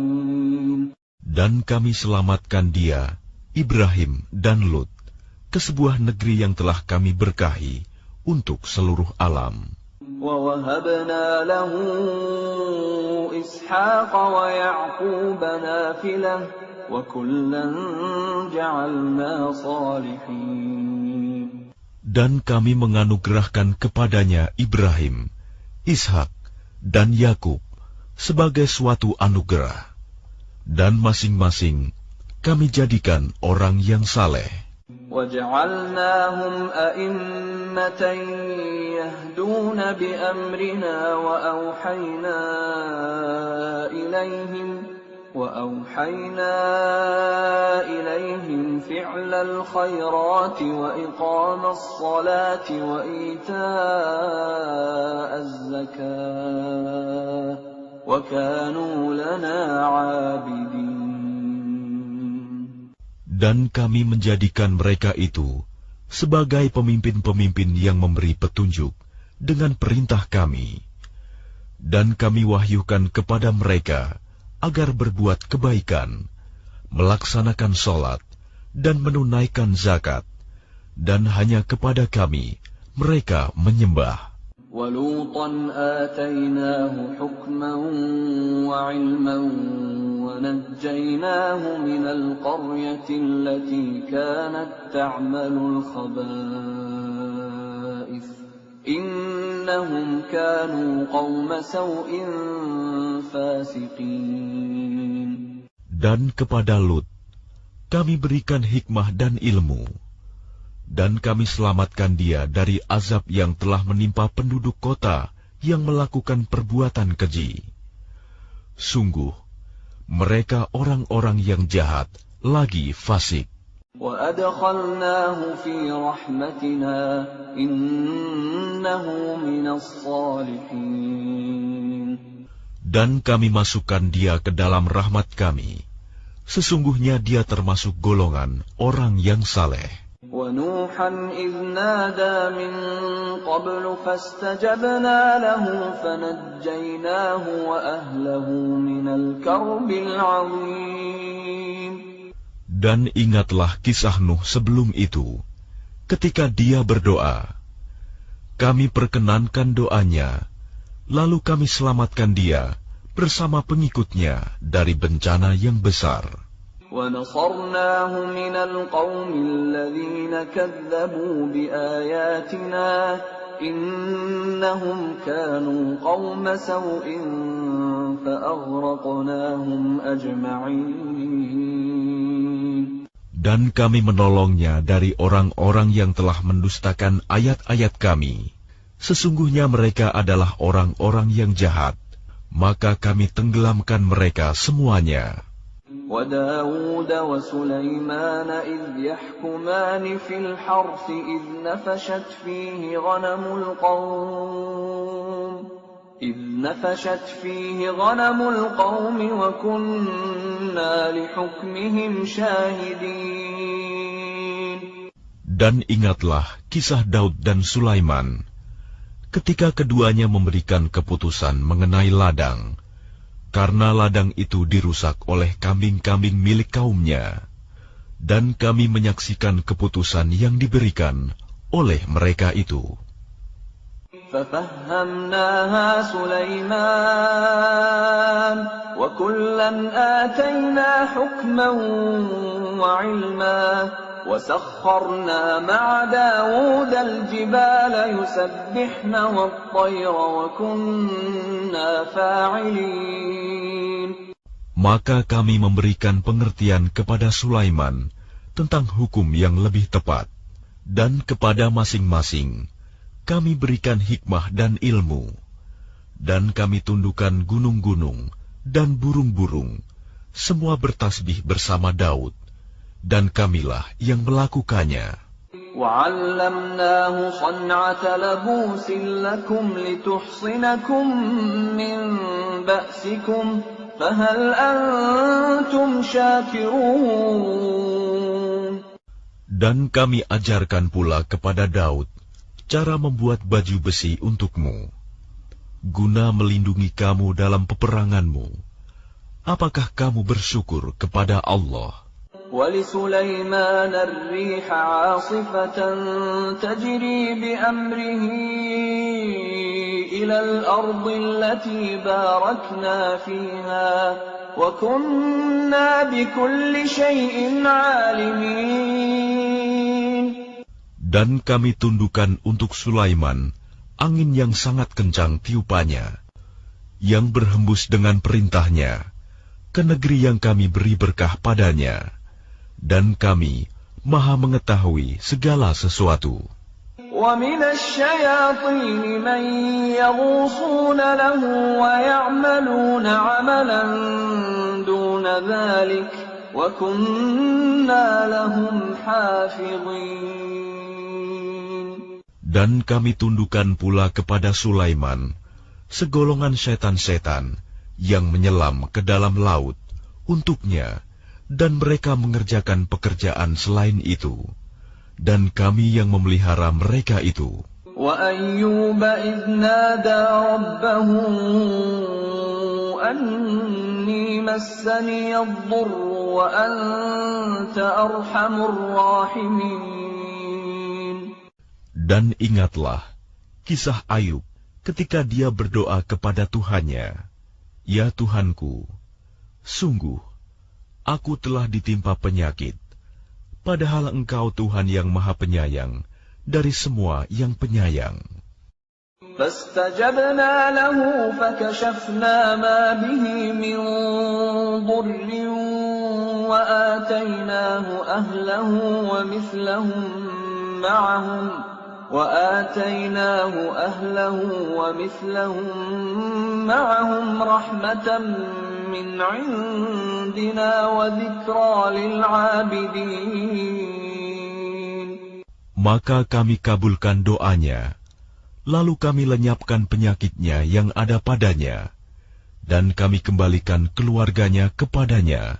Dan kami selamatkan dia, Ibrahim dan Lut, ke sebuah negeri yang telah kami berkahi untuk seluruh alam. وَوَهَبْنَا لَهُ إِسْحَاقَ وَيَعْقُوبَ نَافِلَةً وَكُلًّا جَعَلْنَا صَالِحِينَ. Dan kami menganugerahkan kepadanya Ibrahim, Ishak, dan Yakub sebagai suatu anugerah. Dan masing-masing kami jadikan orang yang saleh. وَجَعَلْنَاهُمْ أَئِمَّةً يَهْدُونَ بِأَمْرِنَا وَأَوْحَيْنَا إِلَيْهِمْ فِعْلَ الْخَيْرَاتِ وَإِقَامَ الصَّلَاةِ وَإِيتَاءَ الزَّكَاةِ وَكَانُوا لَنَا عَابِدِينَ. Dan kami menjadikan mereka itu sebagai pemimpin-pemimpin yang memberi petunjuk dengan perintah kami. Dan kami wahyukan kepada mereka agar berbuat kebaikan, melaksanakan sholat, dan menunaikan zakat. Dan hanya kepada kami mereka menyembah. وَلُوطًا آتَيْنَاهُ حُكْمًا وَعِلْمًا وَنَجَّيْنَاهُ مِنَ الْقَرْيَةِ الَّتِي كَانَتْ تَعْمَلُ الْخَبَائِثَ إِنَّهُمْ كَانُوا قَوْمَ سَوْءٍ فَاسِقِينَ. Dan kepada Lut kami berikan hikmah dan ilmu, dan kami selamatkan dia dari azab yang telah menimpa penduduk kota yang melakukan perbuatan keji. Sungguh, mereka orang-orang yang jahat lagi fasik. وَأَدْخَلْنَاهُ فِي رَحْمَتِنَا إِنَّهُ مِنَ الصَّالِحِينَ. Dan kami masukkan dia ke dalam rahmat kami. Sesungguhnya dia termasuk golongan orang yang saleh. وَنُوحًا إِذْ نَادَى مِن قَبْلُ فَاسْتَجَبْنَا لَهُ فَنَجَّيْنَاهُ وَأَهْلَهُ مِنَ الْكَرْبِ الْعَظِيمِ. Dan ingatlah kisah Nuh sebelum itu, ketika dia berdoa. Kami perkenankan doanya, lalu kami selamatkan dia bersama pengikutnya dari bencana yang besar. وَنَصَرْنَاهُ مِنَ الْقَوْمِ الَّذِينَ كَذَّبُوا بِآيَاتِنَا إِنَّهُمْ كَانُوا قَوْمَ سَوْءٍ فَأَغْرَقْنَاهُمْ أَجْمَعِينَ. Dan kami menolongnya dari orang-orang yang telah mendustakan ayat-ayat kami. Sesungguhnya mereka adalah orang-orang yang jahat, maka kami tenggelamkan mereka semuanya. وَدَاوُودَ وَسُلَيْمَانَ إِذْ يَحْكُمَانِ فِي الْحَرْثِ إِذْ نَفَشَتْ فِيهِ غَنَمُ الْقَوْمِ وَكُنَّا لِحُكْمِهِمْ شَاهِدِينَ. Dan ingatlah kisah Daud dan Sulaiman, ketika keduanya memberikan keputusan mengenai ladang, karena ladang itu dirusak oleh kambing-kambing milik kaumnya, dan kami menyaksikan keputusan yang diberikan oleh mereka itu. فَفَهَّمْنَاهَا سُلَيْمَانَ وَكُلًّا آتَيْنَا حُكْمًا وَعِلْمًا وَسَخَّرْنَا مَعَ دَاوُودَ الْجِبَالَ يُسَبِّحْنَ وَالطَّيْرَ وَكُنَّا فَاعِلِينَ. Maka kami memberikan pengertian kepada Sulaiman tentang hukum yang lebih tepat, dan kepada masing-masing kami berikan hikmah dan ilmu, dan kami tundukkan gunung-gunung dan burung-burung, semua bertasbih bersama Daud, dan kamilah yang melakukannya. وَعَلَّمْنَاهُ صَنْعَةَ لَبُوسٍ لَكُمْ لِتُحْصِنَكُمْ مِنْ بَأْسِكُمْ فَهَلْ أَنْتُمْ شَاكِرُونَ. Dan kami ajarkan pula kepada Daud cara membuat baju besi untukmu, guna melindungi kamu dalam peperanganmu. Apakah kamu bersyukur kepada Allah? وَلِسُلَيْمَانَ الرِّيحَ عَاصِفَةً تَجْرِي بِأَمْرِهِ إِلَى الْأَرْضِ الَّتِي بَارَكْنَا فِيهَا وَكُنَّا بِكُلِّ شَيْءٍ عَالِمِينَ. Dan kami tundukkan untuk Sulaiman angin yang sangat kencang tiupannya, yang berhembus dengan perintahnya ke negeri yang kami beri berkah padanya, dan kami maha mengetahui segala sesuatu. وَمِنَ الشَّيَاطِينِ مَن يَغُوصُونَ لَهُ وَيَعْمَلُونَ عَمَلًا دُونَ ذَلِكَ وَكُنَّا لَهُمْ حَافِظِينَ. Dan kami tundukkan pula kepada Sulaiman segolongan setan-setan yang menyelam ke dalam laut untuknya, dan mereka mengerjakan pekerjaan selain itu, dan kami yang memelihara mereka itu. وَأَيُّوبَ إِذْ نَادَى رَبَّهُ أَنِّي مَسَّنِيَ الضُّرُّ وَأَنْتَ أَرْحَمُ الرَّاحِمِينَ. Dan ingatlah kisah Ayub ketika dia berdoa kepada Tuhannya, "Ya Tuhanku, sungguh aku telah ditimpa penyakit, padahal Engkau Tuhan yang Maha Penyayang dari semua yang penyayang." فَاسْتَجَبْنَا لَهُ فَكَشَفْنَا مَا بِهِ مِنْ ضُرٍّ وَآتَيْنَاهُ أَهْلَهُ وَمِثْلَهُم مَّعَهُمْ رَحْمَةً مِّنْ عِندِنَا وَذِكْرَىٰ لِلْعَابِدِينَ. Maka kami kabulkan doanya, lalu kami lenyapkan penyakitnya yang ada padanya, dan kami kembalikan keluarganya kepadanya,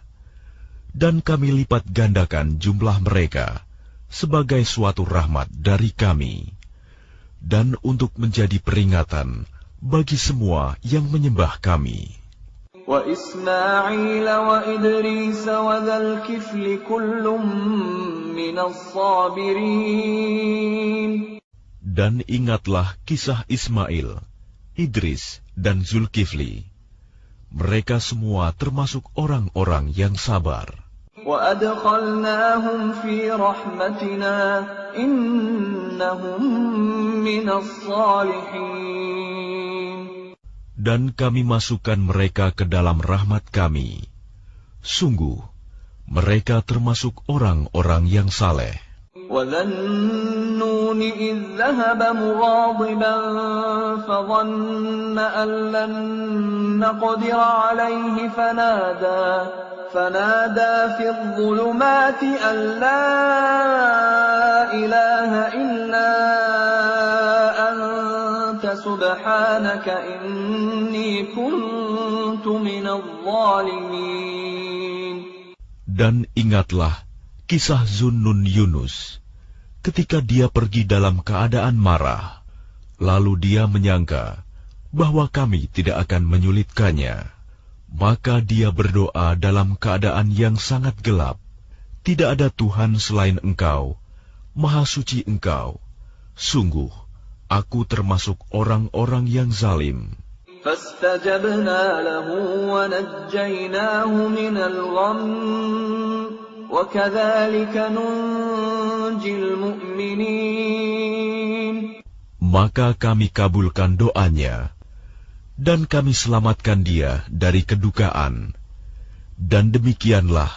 dan kami lipat gandakan jumlah mereka sebagai suatu rahmat dari kami, dan untuk menjadi peringatan bagi semua yang menyembah kami. وإسماعيل وإدريس وذا الكفل كل من الصابرين. Dan ingatlah kisah Ismail, Idris, dan Zulkifli. Mereka semua termasuk orang-orang yang sabar. وَأَدْخَلْنَاهُمْ فِي رَحْمَتِنَا إِنَّهُمْ مِنَ الصَّالِحِينَ. Dan kami masukkan mereka ke dalam rahmat kami. Sungguh, mereka termasuk orang-orang yang saleh. وَذَا النُّونِ إِذْ ذَهَبَ مُغَاضِبًا فَظَنَّ أَن لَّن نَّقْدِرَ عَلَيْهِ فنادى في الظلمات أن لا إله إلا أنت سبحانك إني كنت من الظالمين. Dan ingatlah kisah Zunnun Yunus, ketika dia pergi dalam keadaan marah, lalu dia menyangka bahwa kami tidak akan menyulitkannya. Maka dia berdoa dalam keadaan yang sangat gelap. Tidak ada Tuhan selain Engkau, Maha Suci Engkau. Sungguh, aku termasuk orang-orang yang zalim. فَاسْتَجَبْنَا لَهُ وَنَجَّيْنَاهُ مِنَ الْغَمِّ وَكَذَلِكَ نُنْجِي الْمُؤْمِنِينَ. Maka kami kabulkan doanya, dan kami selamatkan dia dari kedukaan. Dan demikianlah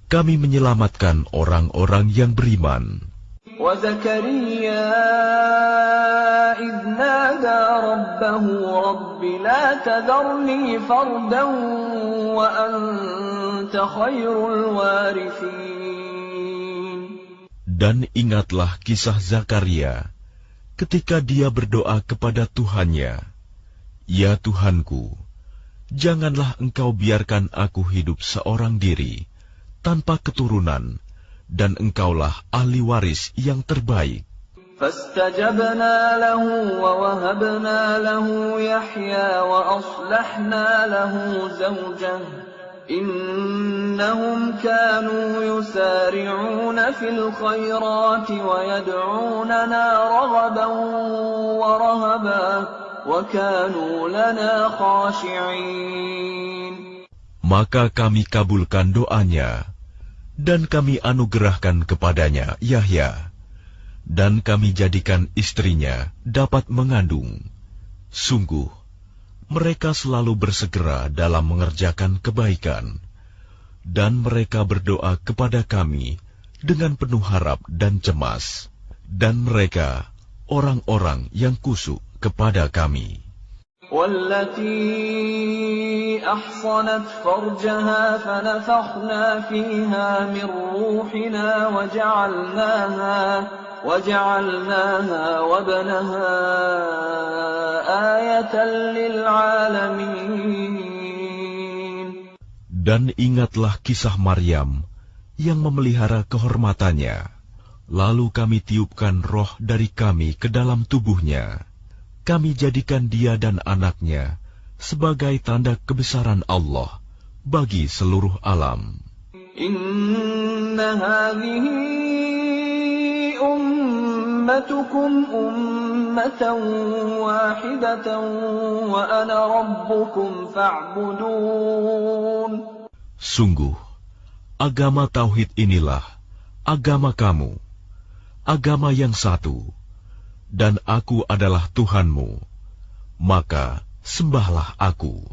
kami menyelamatkan orang-orang yang beriman. وَزَكَرِيَّا إِذْ نَادَى رَبَّهُ رَبِّ لَا تَذَرْنِي فَرْدًا وَأَنْتَ خَيْرُ الْوَارِثِينَ. Dan ingatlah kisah Zakaria ketika dia berdoa kepada Tuhannya, Ya Tuhanku, janganlah Engkau biarkan aku hidup seorang diri, tanpa keturunan, dan Engkaulah ahli waris yang terbaik. فَاسْتَجَبْنَا لَهُ وَوَهَبْنَا لَهُ يَحْيَى وَأَصْلَحْنَا لَهُ زَوْجَهُ إِنَّهُمْ كَانُوا يُسَارِعُونَ فِي الْخَيْرَاتِ وَيَدْعُونَنَا رَغَبًا وَرَهَبًا Maka kami kabulkan doanya, dan kami anugerahkan kepadanya Yahya, dan kami jadikan istrinya dapat mengandung. Sungguh, mereka selalu bersegera dalam mengerjakan kebaikan, dan mereka berdoa kepada kami dengan penuh harap dan cemas, dan mereka orang-orang yang kusuk kepada kami. وَالَّتِي أَحْصَنَتْ فَرْجَهَا فَنَفَخْنَا فِيهَا مِنْ رُوحِنَا وَجَعَلْنَاهَا وَابْنَهَا آيَةً لِلْعَالَمِينَ. Dan ingatlah kisah Maryam yang memelihara kehormatannya. Lalu kami tiupkan roh dari kami ke dalam tubuhnya. Kami jadikan dia dan anaknya sebagai tanda kebesaran Allah bagi seluruh alam. Inna hadhihi ummatukum ummatan wahidatan wa ana rabbukum fa'budun. Sungguh, agama tauhid inilah agama kamu, agama yang satu, dan aku adalah Tuhanmu, maka sembahlah aku.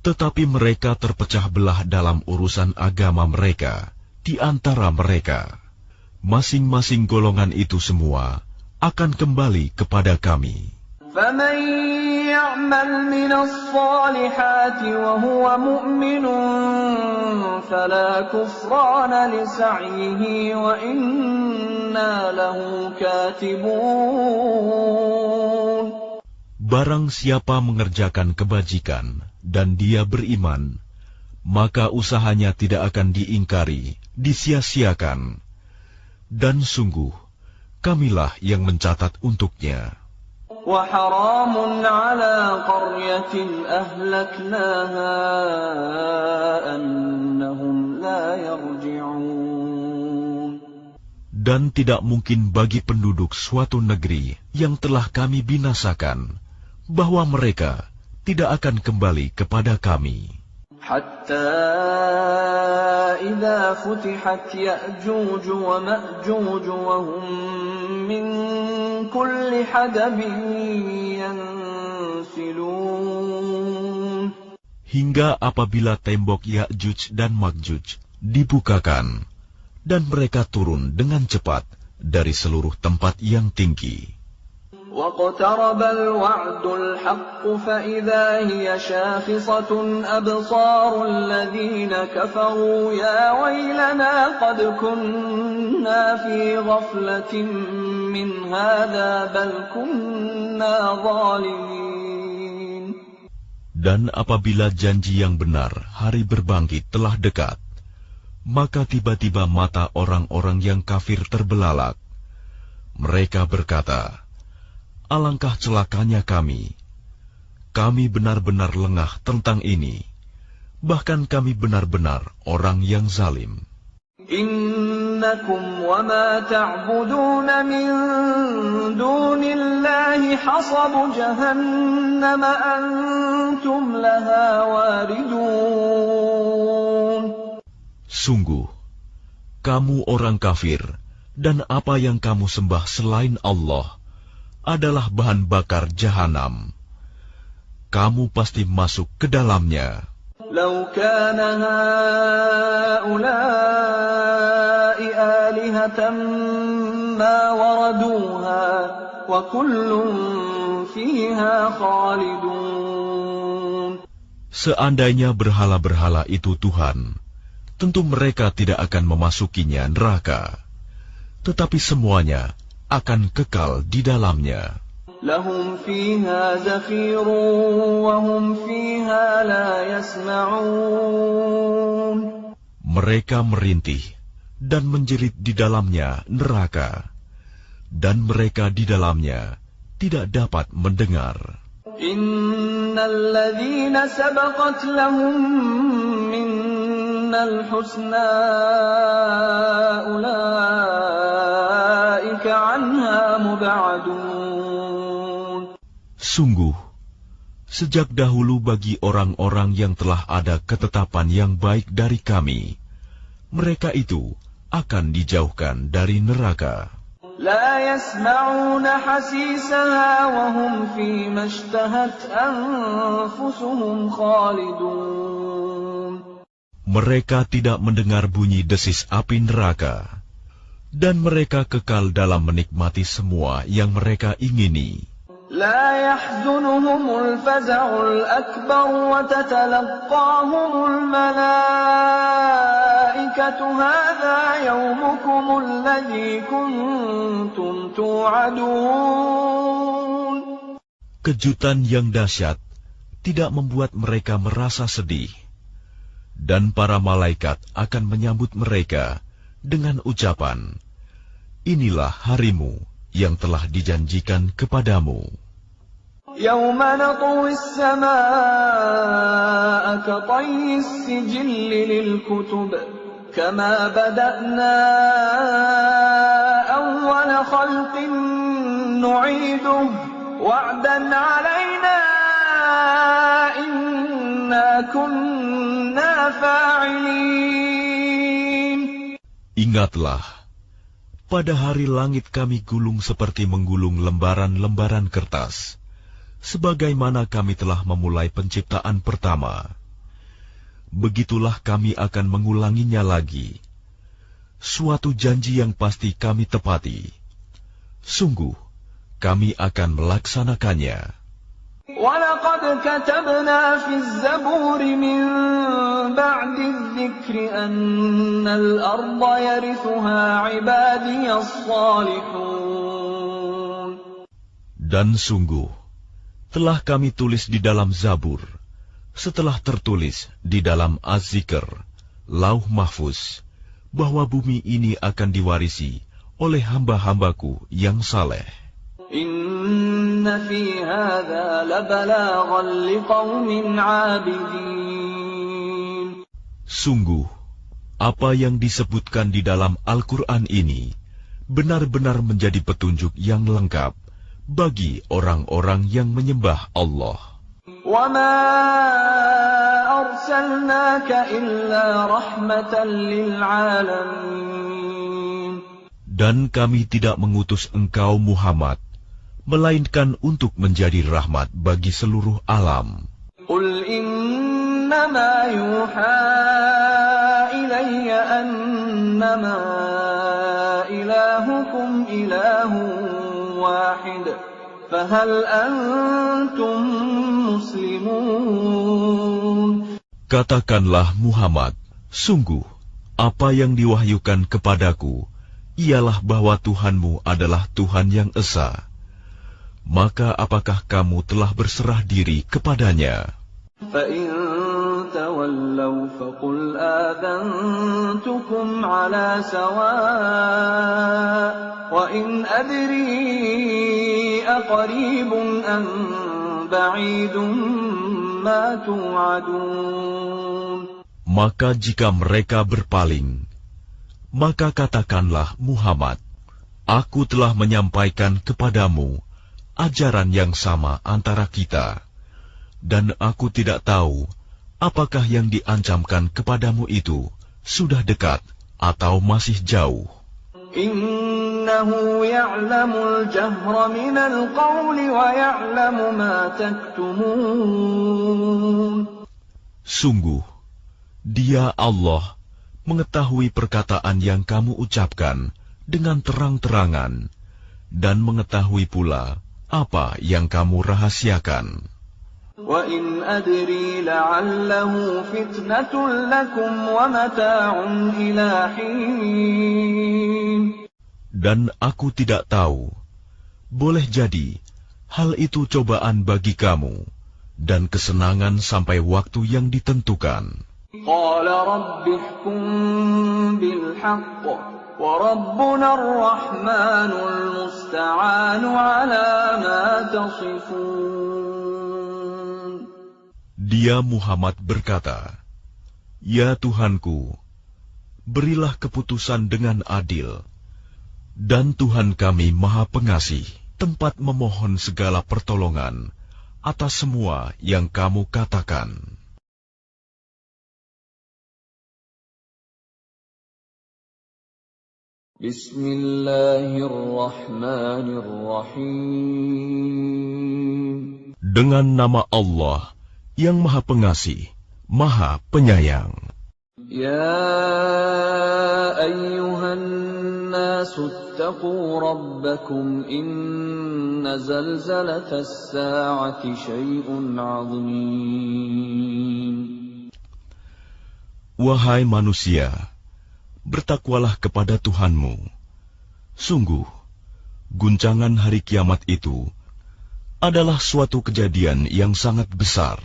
Tetapi mereka terpecah belah dalam urusan agama mereka di antara mereka. Masing-masing golongan itu semua akan kembali kepada kami. فَمَنْ يَعْمَلْ مِنَ الصَّالِحَاتِ وَهُوَ مُؤْمِنٌ فَلَا كُفْرَانَ لِسَعْيِهِ وَإِنَّا لَهُ كَاتِبُونَ. Barang siapa mengerjakan kebajikan dan dia beriman, maka usahanya tidak akan diingkari, disia-siakan. Dan sungguh, kamilah yang mencatat untuknya. وحرام على قرية أهلكناها أنهم لا يرجعون. Dan tidak mungkin bagi penduduk suatu negeri yang telah kami binasakan, bahwa mereka tidak akan kembali kepada kami. حتى إذا فتحت يأجوج ومأجوج وهم من كل حدب ينسلون. Hingga apabila tembok Ya'juj dan Ma'juj dibukakan, dan mereka turun dengan cepat dari seluruh tempat yang tinggi. واقترب الوعد الحق فإذا هي شاخصة أبصار الذين كفروا يا ويلنا قد كنا في غفلة من هذا بل كنا ظالمين. Dan apabila janji yang benar hari berbangkit telah dekat, maka tiba-tiba mata orang-orang yang kafir terbelalak. Mereka berkata, alangkah celakanya kami. Kami benar-benar lengah tentang ini. Bahkan kami benar-benar orang yang zalim. Innakum wa ma ta'budun min dunillahi hasabu jahannam antum laha waridun. Sungguh, kamu orang kafir, dan apa yang kamu sembah selain Allah adalah bahan bakar jahanam. Kamu pasti masuk ke dalamnya. Lau kana haula'i alihatan ma waraduha wa kullun fiha khalidun. Seandainya berhala-berhala itu Tuhan, tentu mereka tidak akan memasukinya neraka. Tetapi semuanya akan kekal di dalamnya. Lahum fiha zafirun wa hum fiha la yasma'un. Mereka merintih dan menjerit di dalamnya neraka, dan mereka di dalamnya tidak dapat mendengar. Innal ladzina sabaqat lahum minnal husna ulaika anha mub'adun. Sungguh, sejak dahulu bagi orang-orang yang telah ada ketetapan yang baik dari kami, mereka itu akan dijauhkan dari neraka. La yasma'una hasisaha wa hum fi mashtahat anfusuhum khalidun. Mereka tidak mendengar bunyi desis api neraka, dan mereka kekal dalam menikmati semua yang mereka ingini. لا يحزنهم الفزع الأكبر وتتلقاهم الملائكة هذا يومكم الذي كنتم توعدون. Kejutan yang dahsyat tidak membuat mereka merasa sedih, dan para malaikat akan menyambut mereka dengan ucapan, inilah harimu yang telah dijanjikan kepadamu. Yawma natwi as-samaa'a katayyi as-sijilli lil-kutub kama bada'na awwala khalqin nu'iduhu wa'dan 'alaina inna kunna fa'ilin. Ingatlah, pada hari langit kami gulung seperti menggulung lembaran-lembaran kertas, sebagaimana kami telah memulai penciptaan pertama. Begitulah kami akan mengulanginya lagi. Suatu janji yang pasti kami tepati. Sungguh, kami akan melaksanakannya. وَلَقَدْ كَتَبْنَا فِي الزَّبُورِ مِنْ بَعْدِ الذِّكْرِ أَنَّ الْأَرْضَ يَرِثُهَا عِبَادِيَ الصَّالِحُونَ. Dan sungguh, telah kami tulis di dalam Zabur, setelah tertulis di dalam Az-Zikr, Lauh Mahfuz, bahwa bumi ini akan diwarisi oleh hamba-hambaku yang saleh. Inna fi hadza labalaghan liqaumin 'abidin. Sungguh, apa yang disebutkan di dalam Al-Quran ini benar-benar menjadi petunjuk yang lengkap bagi orang-orang yang menyembah Allah. Wa ma arsalnaka illa rahmatan lil 'alamin. Dan kami tidak mengutus engkau Muhammad, melainkan untuk menjadi rahmat bagi seluruh alam. Qul innama yuha ilayya annama ilahukum ilahun wahid, fahal antum muslimun. Katakanlah Muhammad, sungguh apa yang diwahyukan kepadaku ialah bahwa Tuhanmu adalah Tuhan yang esa. Maka apakah kamu telah berserah diri kepadanya? فَإِن تَوَلَّوْا فَقُلْ آذَنْتُكُمْ عَلَى سَوَاءٍ وَإِنْ أَدْرِي أَقَرِيبٌ أَمْ بَعِيدٌ مَا تُوعَدُونَ. Maka jika mereka berpaling, maka katakanlah Muhammad, aku telah menyampaikan kepadamu ajaran yang sama antara kita, dan aku tidak tahu apakah yang diancamkan kepadamu itu sudah dekat atau masih jauh. Innahu ya'lamul jahra minal qawli wa ya'lamu ma taktumun. Sungguh, Dia Allah mengetahui perkataan yang kamu ucapkan dengan terang-terangan dan mengetahui pula apa yang kamu rahasiakan. Wa in adri la'allahu fitnatun lakum wa mata'un ila hin. Dan aku tidak tahu, boleh jadi hal itu cobaan bagi kamu dan kesenangan sampai waktu yang ditentukan. Qala rabbi ihkum bil haqq وَرَبُّنَا الرَّحْمَنُ الْمُسْتَعَانُ عَلَى مَا تَصِفُونَ. Dia Muhammad berkata, Ya Tuhanku, berilah keputusan dengan adil, dan Tuhan kami Maha Pengasih, tempat memohon segala pertolongan atas semua yang kamu katakan. Bismillahirrahmanirrahim. Dengan nama Allah yang Maha Pengasih, Maha Penyayang. Ya ayyuhan nasu ittaqu rabbakum inna zalzalatas sa'ati syai'un 'azim. Wahai manusia, bertakwalah kepada Tuhanmu. Sungguh, guncangan hari kiamat itu adalah suatu kejadian yang sangat besar.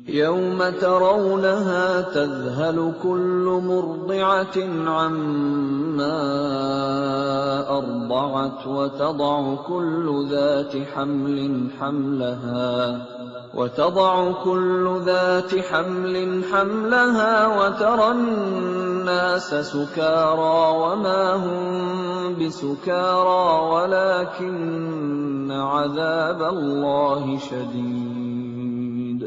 Yawma tarawnaha tadhhalu kullu murdi'atin 'amma arda'at wa tad'u kullu dhati hamlin hamlaha وتضع كل ذات حمل حملها وترى الناس سكارى وما هم بسكارى ولكن عذاب الله شديد.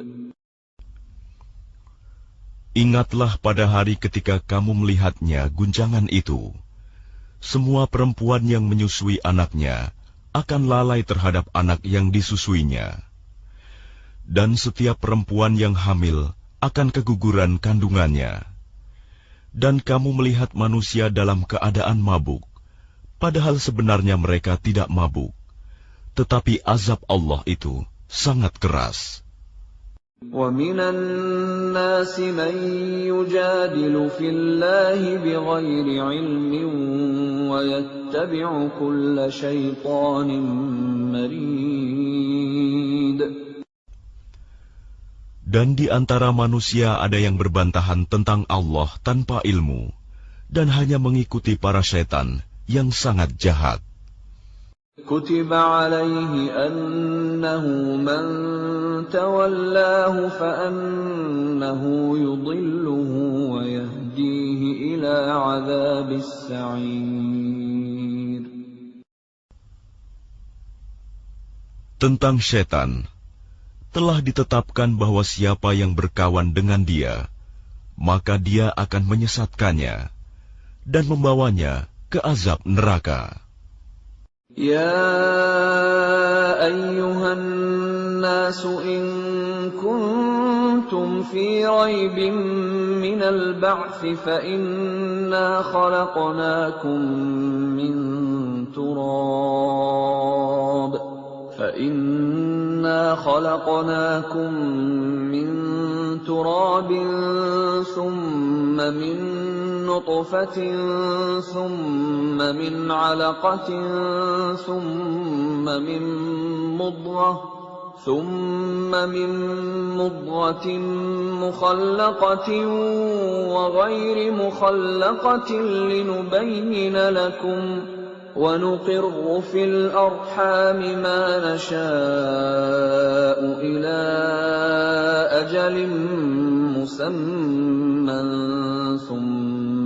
Ingatlah pada hari ketika kamu melihatnya guncangan itu. Semua perempuan yang menyusui anaknya akan lalai terhadap anak yang disusuinya. Dan setiap perempuan yang hamil akan keguguran kandungannya. Dan kamu melihat manusia dalam keadaan mabuk, padahal sebenarnya mereka tidak mabuk. Tetapi azab Allah itu sangat keras. وَمِنَ النَّاسِ مَن يُجَادِلُ فِي اللَّهِ بِغَيْرِ عِلْمٍ وَيَتَّبِعُ كُلَّ شَيْطَانٍ مَرِيدٍ. Dan di antara manusia ada yang berbantahan tentang Allah tanpa ilmu, dan hanya mengikuti para setan yang sangat jahat. كتب عليه أنه من تولاه فأنه يضله ويهديه إلى عذاب السعير. Tentang setan, telah ditetapkan bahwa siapa yang berkawan dengan dia, maka dia akan menyesatkannya dan membawanya ke azab neraka. يا أيها الناس إن كنتم في ريب من البعث فإنا خلقناكم من تراب ثم من نطفة ثم من علقة ثم من مضغة مخلقة وغير مخلقة لنبين لكم ونقر في الأرحام ما نشاء إلى أجل مسمى ثم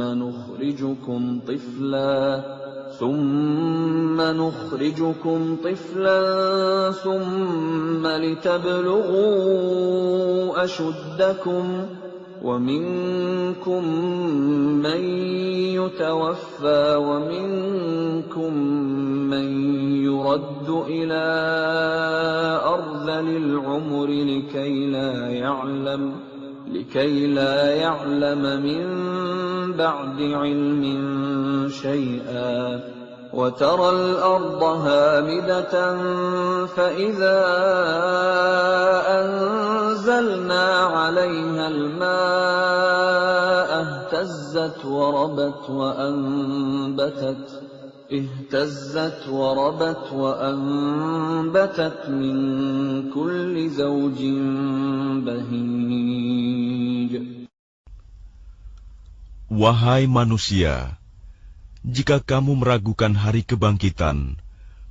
نخرجكم طفلا ثم لتبلغوا أشدكم ومنكم من يتوفى ومنكم من يرد إلى أرذل العمر لكي لا يعلم من بعد علم شيئا وترى الأرض هامدة فإذا أنزلنا عليها الماء اهتزت وربت وأنبتت من كل زوج بهيج. Wahai manusia, jika kamu meragukan hari kebangkitan,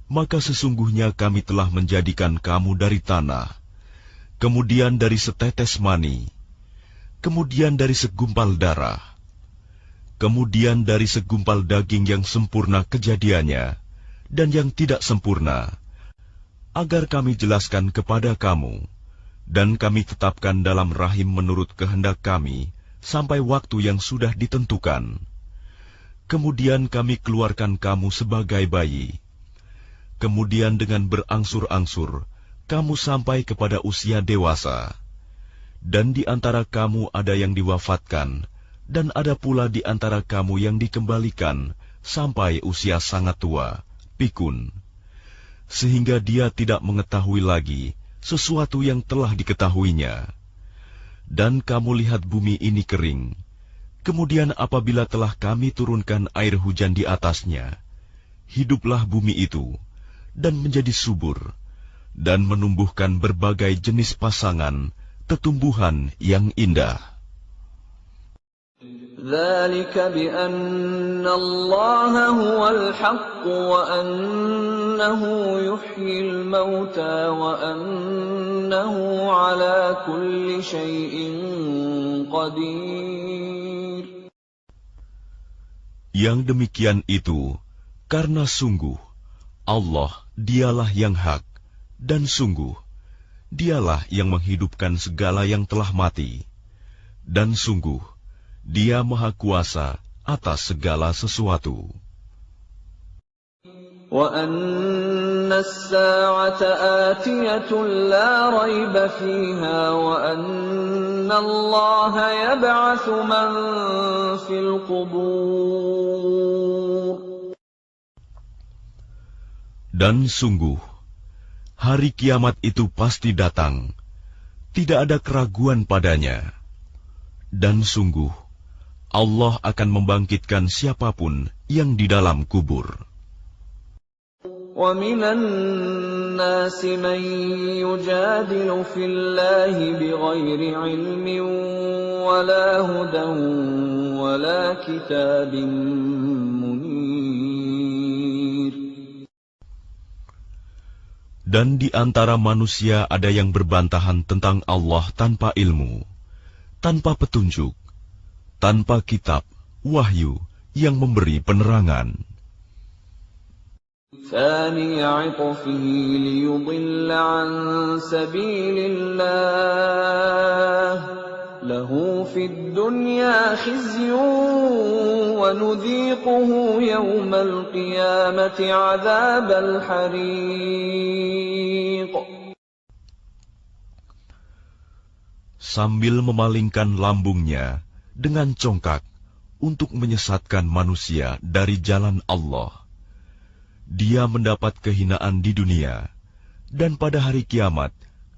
maka sesungguhnya kami telah menjadikan kamu dari tanah, kemudian dari setetes mani, kemudian dari segumpal darah, kemudian dari segumpal daging yang sempurna kejadiannya dan yang tidak sempurna, agar kami jelaskan kepada kamu, dan kami tetapkan dalam rahim menurut kehendak kami sampai waktu yang sudah ditentukan. Kemudian kami keluarkan kamu sebagai bayi. Kemudian dengan berangsur-angsur, kamu sampai kepada usia dewasa. Dan di antara kamu ada yang diwafatkan, dan ada pula di antara kamu yang dikembalikan sampai usia sangat tua, pikun. Sehingga dia tidak mengetahui lagi sesuatu yang telah diketahuinya. Dan kamu lihat bumi ini kering. Kemudian apabila telah kami turunkan air hujan di atasnya, hiduplah bumi itu, dan menjadi subur, dan menumbuhkan berbagai jenis pasangan, tetumbuhan yang indah. ذلك بأن الله هو الحق وأنه يحيي الموتى وأنه على كل شيء قدير. Yang demikian itu karena sungguh Allah dialah yang hak, dan sungguh dialah yang menghidupkan segala yang telah mati, dan sungguh Dia Maha Kuasa atas segala sesuatu. وَأَنَّ السَّاعَةَ آتِيَةٌ لَا رَيْبَ فِيهَا وَأَنَّ اللَّهَ يَبْعَثُ مَن فِي الْقُبُورِ. Dan sungguh, hari kiamat itu pasti datang, tidak ada keraguan padanya. Dan sungguh, Allah akan membangkitkan siapapun yang di dalam kubur. وَمِنَ النَّاسِ مَن يُجَادِلُ فِي اللَّهِ بِغَيْرِ عِلْمٍ وَلَا هُدًى وَلَا كِتَابٍ مُنِيرٍ. Dan di antara manusia ada yang berbantahan tentang Allah tanpa ilmu, tanpa petunjuk, tanpa kitab, wahyu yang memberi penerangan. ثاني عطفه ليضل عن سبيل الله له في الدنيا خزي ونذيقه يوم القيامة عذاب الحريق. Sambil memalingkan lambungnya dengan congkak untuk menyesatkan manusia dari jalan Allah, dia mendapat kehinaan di dunia, dan pada hari kiamat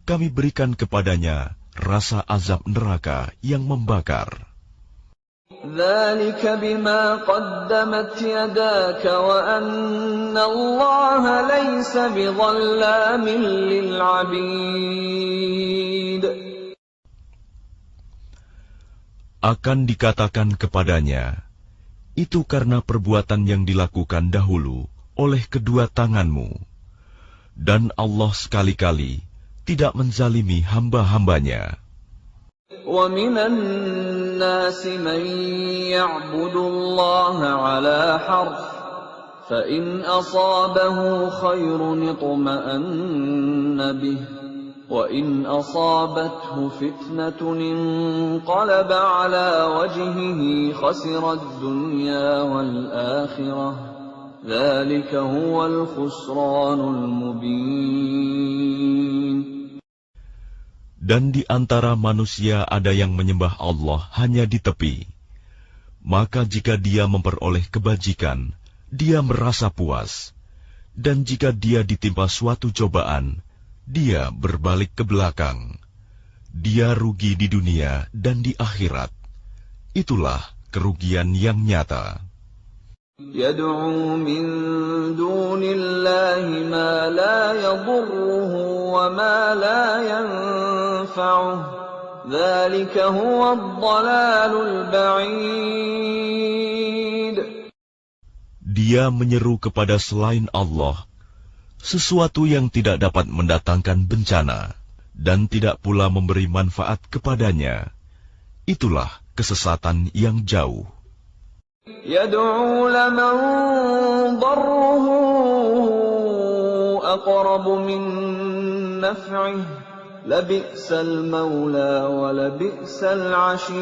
kami berikan kepadanya rasa azab neraka yang membakar. ذلك بما قدمت يداك وأن الله ليس بظلام للعبيد. Akan dikatakan kepadanya, itu karena perbuatan yang dilakukan dahulu oleh kedua tanganmu, dan Allah sekali-kali tidak menzalimi hamba-hambanya. وَمِنَ النَّاسِ مَن يَعْبُدُ اللَّهَ عَلَى حَرْفٍ فَإِنْ أَصَابَهُ خَيْرٌ اطْمَأَنَّ بِهِ وَإِنْ أَصَابَتْهُ فِتْنَةٌ انقَلَبَ عَلَى وَجْهِهِ خَسِرَ الدُّنْيَا وَالْآخِرَةَ ذَلِكَ هُوَ الْخُسْرَانُ الْمُبِينُ. Dan di antara manusia ada yang menyembah Allah hanya di tepi. Maka jika dia memperoleh kebajikan, dia merasa puas. Dan jika dia ditimpa suatu cobaan, dia berbalik ke belakang. Dia rugi di dunia dan di akhirat. Itulah kerugian yang nyata. يَدْعُو مِن دُونِ اللَّهِ مَا لَا يَضُرُّهُ وَمَا لَا يَنفَعُهُ ذَلِكَ هُوَ الضَّلَالُ الْبَعِيدُ. Dia menyeru kepada selain Allah sesuatu yang tidak dapat mendatangkan bencana dan tidak pula memberi manfaat kepadanya. Itulah kesesatan yang jauh. يَدْعُو لَمَن ضَرُّهُ أَقْرَبُ مِن نَّفْعِهِ لَبِئْسَ الْمَوْلَىٰ وَلَبِئْسَ الْعَشِيرُ.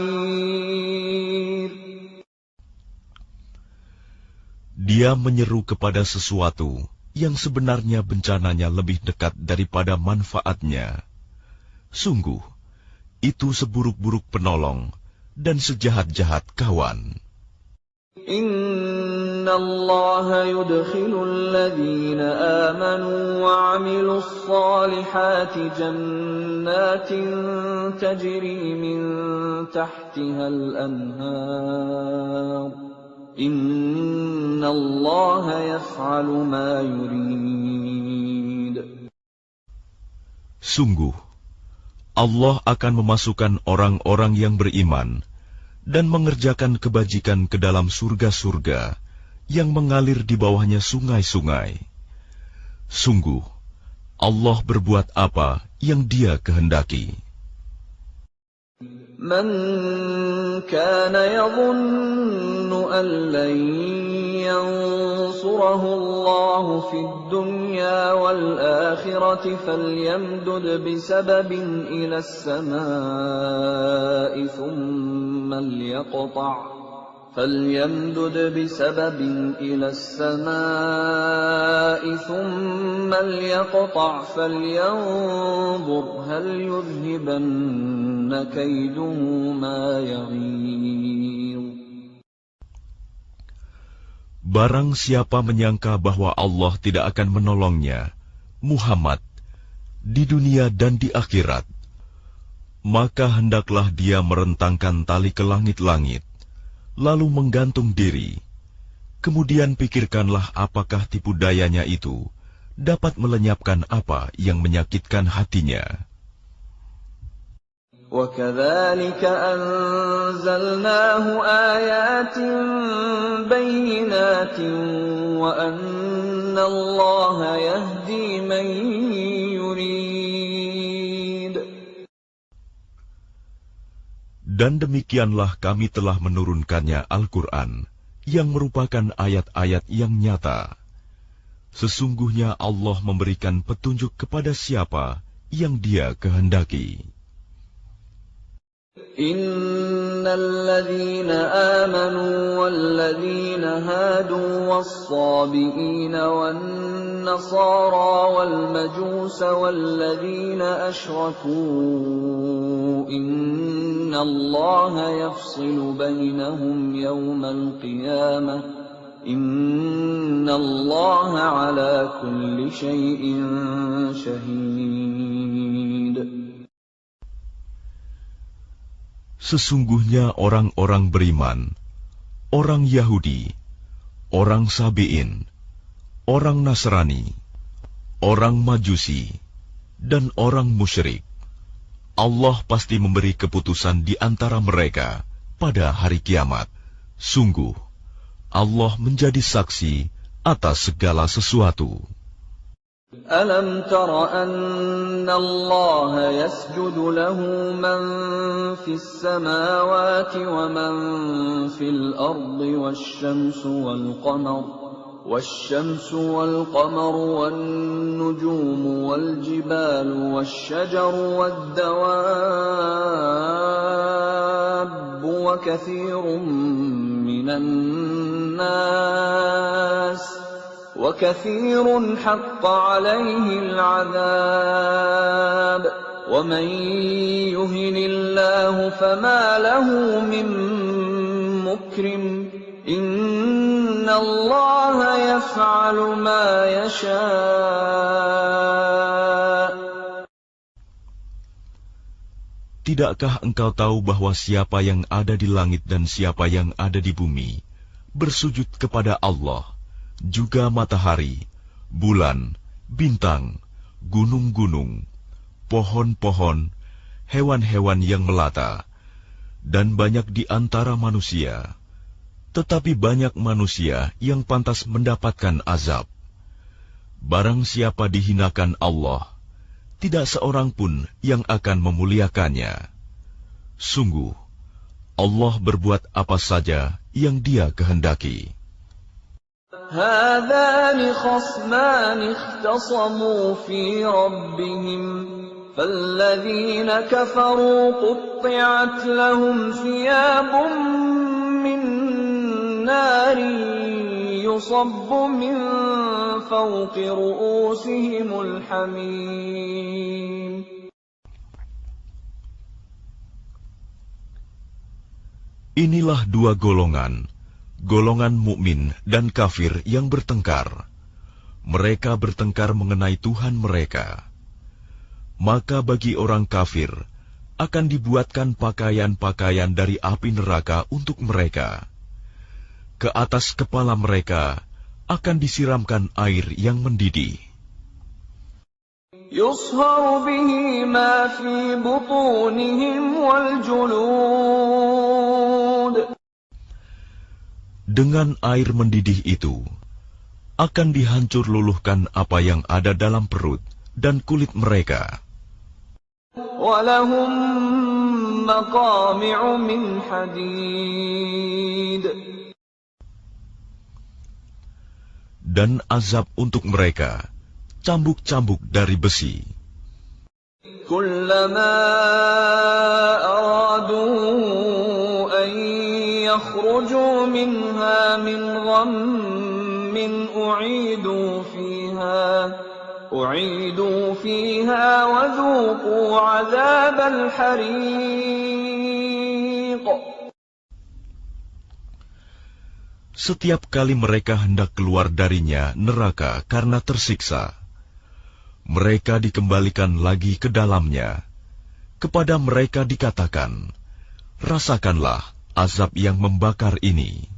Dia menyeru kepada sesuatu yang sebenarnya bencananya lebih dekat daripada manfaatnya. Sungguh, itu seburuk-buruk penolong dan sejahat-jahat kawan. إِنَّ اللَّهَ يُدْخِلُ الَّذِينَ آمَنُوا وَعَمِلُوا الصَّالِحَاتِ جَنَّاتٍ تَجْرِي مِن تَحْتِهَا الْأَنْهَارُ إِنَّ اللَّهَ يَفْعَلُ مَا يُرِيدُ. Sungguh, Allah akan memasukkan orang-orang yang beriman dan mengerjakan kebajikan ke dalam surga-surga yang mengalir di bawahnya sungai-sungai. Sungguh, Allah berbuat apa yang Dia kehendaki. مَنْ كَانَ يَظُنُّ أَنْ لَنْ يَنْصُرَهُ اللَّهُ فِي الدُّنْيَا وَالْآخِرَةِ فَلْيَمْدُدْ بِسَبَبٍ إِلَى السَّمَاءِ ثُمَّ لْيَقْطَعْ فَلْيَنْظُرْ هَلْ يُذْهِبَنَّ كَيْدُهُ مَا يَغِيظُ. Barang siapa menyangka bahwa Allah tidak akan menolongnya, Muhammad, di dunia dan di akhirat, maka hendaklah dia merentangkan tali ke langit-langit, lalu menggantung diri. Kemudian pikirkanlah apakah tipu dayanya itu dapat melenyapkan apa yang menyakitkan hatinya. وَكَذَلِكَ أَنزَلْنَاهُ آيَاتٍ بَيِّنَاتٍ وَأَنَّ اللَّهَ يَهْدِي مَن Dan demikianlah kami telah menurunkannya Al-Quran, yang merupakan ayat-ayat yang nyata. Sesungguhnya Allah memberikan petunjuk kepada siapa yang Dia kehendaki. Innal ladzina amanu wal ladzina hadu was-sabiina wan nasara wal majusa wal ladzina asyraku innallaha yafsilu bainahum yawmal qiyamah innallaha ala kulli syai'in syahid. Sesungguhnya orang-orang beriman, orang Yahudi, orang Sabi'in, orang Nasrani, orang Majusi, dan orang musyrik, Allah pasti memberi keputusan di antara mereka pada hari kiamat. Sungguh, Allah menjadi saksi atas segala sesuatu. Alam tara anna Allah yasjudu lahu man fis samawati wa man fil ardi wasyamsu wal qamaru wan nujumu wal jibalu wasyajaru wad dawabbu wa katsirun minan nas وَكَثِيرٌ حَقَّ عَلَيْهِ الْعَذَابُ وَمَنْ يُهِنِ اللَّهُ فَمَا لَهُ مِنْ مُكْرِمٍ إِنَّ اللَّهَ يَفْعَلُ مَا يَشَاءُ. Tidakkah engkau tahu bahwa siapa yang ada di langit dan siapa yang ada di bumi bersujud kepada Allah, juga matahari, bulan, bintang, gunung-gunung, pohon-pohon, hewan-hewan yang melata, dan banyak di antara manusia. Tetapi banyak manusia yang pantas mendapatkan azab. Barang siapa dihinakan Allah, tidak seorang pun yang akan memuliakannya. Sungguh, Allah berbuat apa saja yang Dia kehendaki. هذان خصمان اختصموا في ربهم فالذين كفروا قطعت لهم ثياب من نار يصب من فوق رؤوسهم الحميم. Inilah dua golongan mukmin dan kafir yang bertengkar. Mereka bertengkar mengenai Tuhan mereka. Maka bagi orang kafir akan dibuatkan pakaian-pakaian dari api neraka untuk mereka. Ke atas kepala mereka akan disiramkan air yang mendidih. Yusharu bihi ma fi butunihim wal julud. Dengan air mendidih itu, akan dihancur luluhkan apa yang ada dalam perut dan kulit mereka. وَلَهُمْ مَقَامِعُ مِنْ حَدِيدٍ. Dan azab untuk mereka, cambuk-cambuk dari besi. كُلَّمَا أَرَادُوا أَنْ يَخْرُجُوا مِنْهَا مِنْ غَمٍّ أُعِيدُوا فِيهَا وَذُوقُوا عَذَابَ الْحَرِيقِ. Setiap kali mereka hendak keluar darinya neraka karena tersiksa, mereka dikembalikan lagi ke dalamnya. Kepada mereka dikatakan, rasakanlah azab yang membakar ini.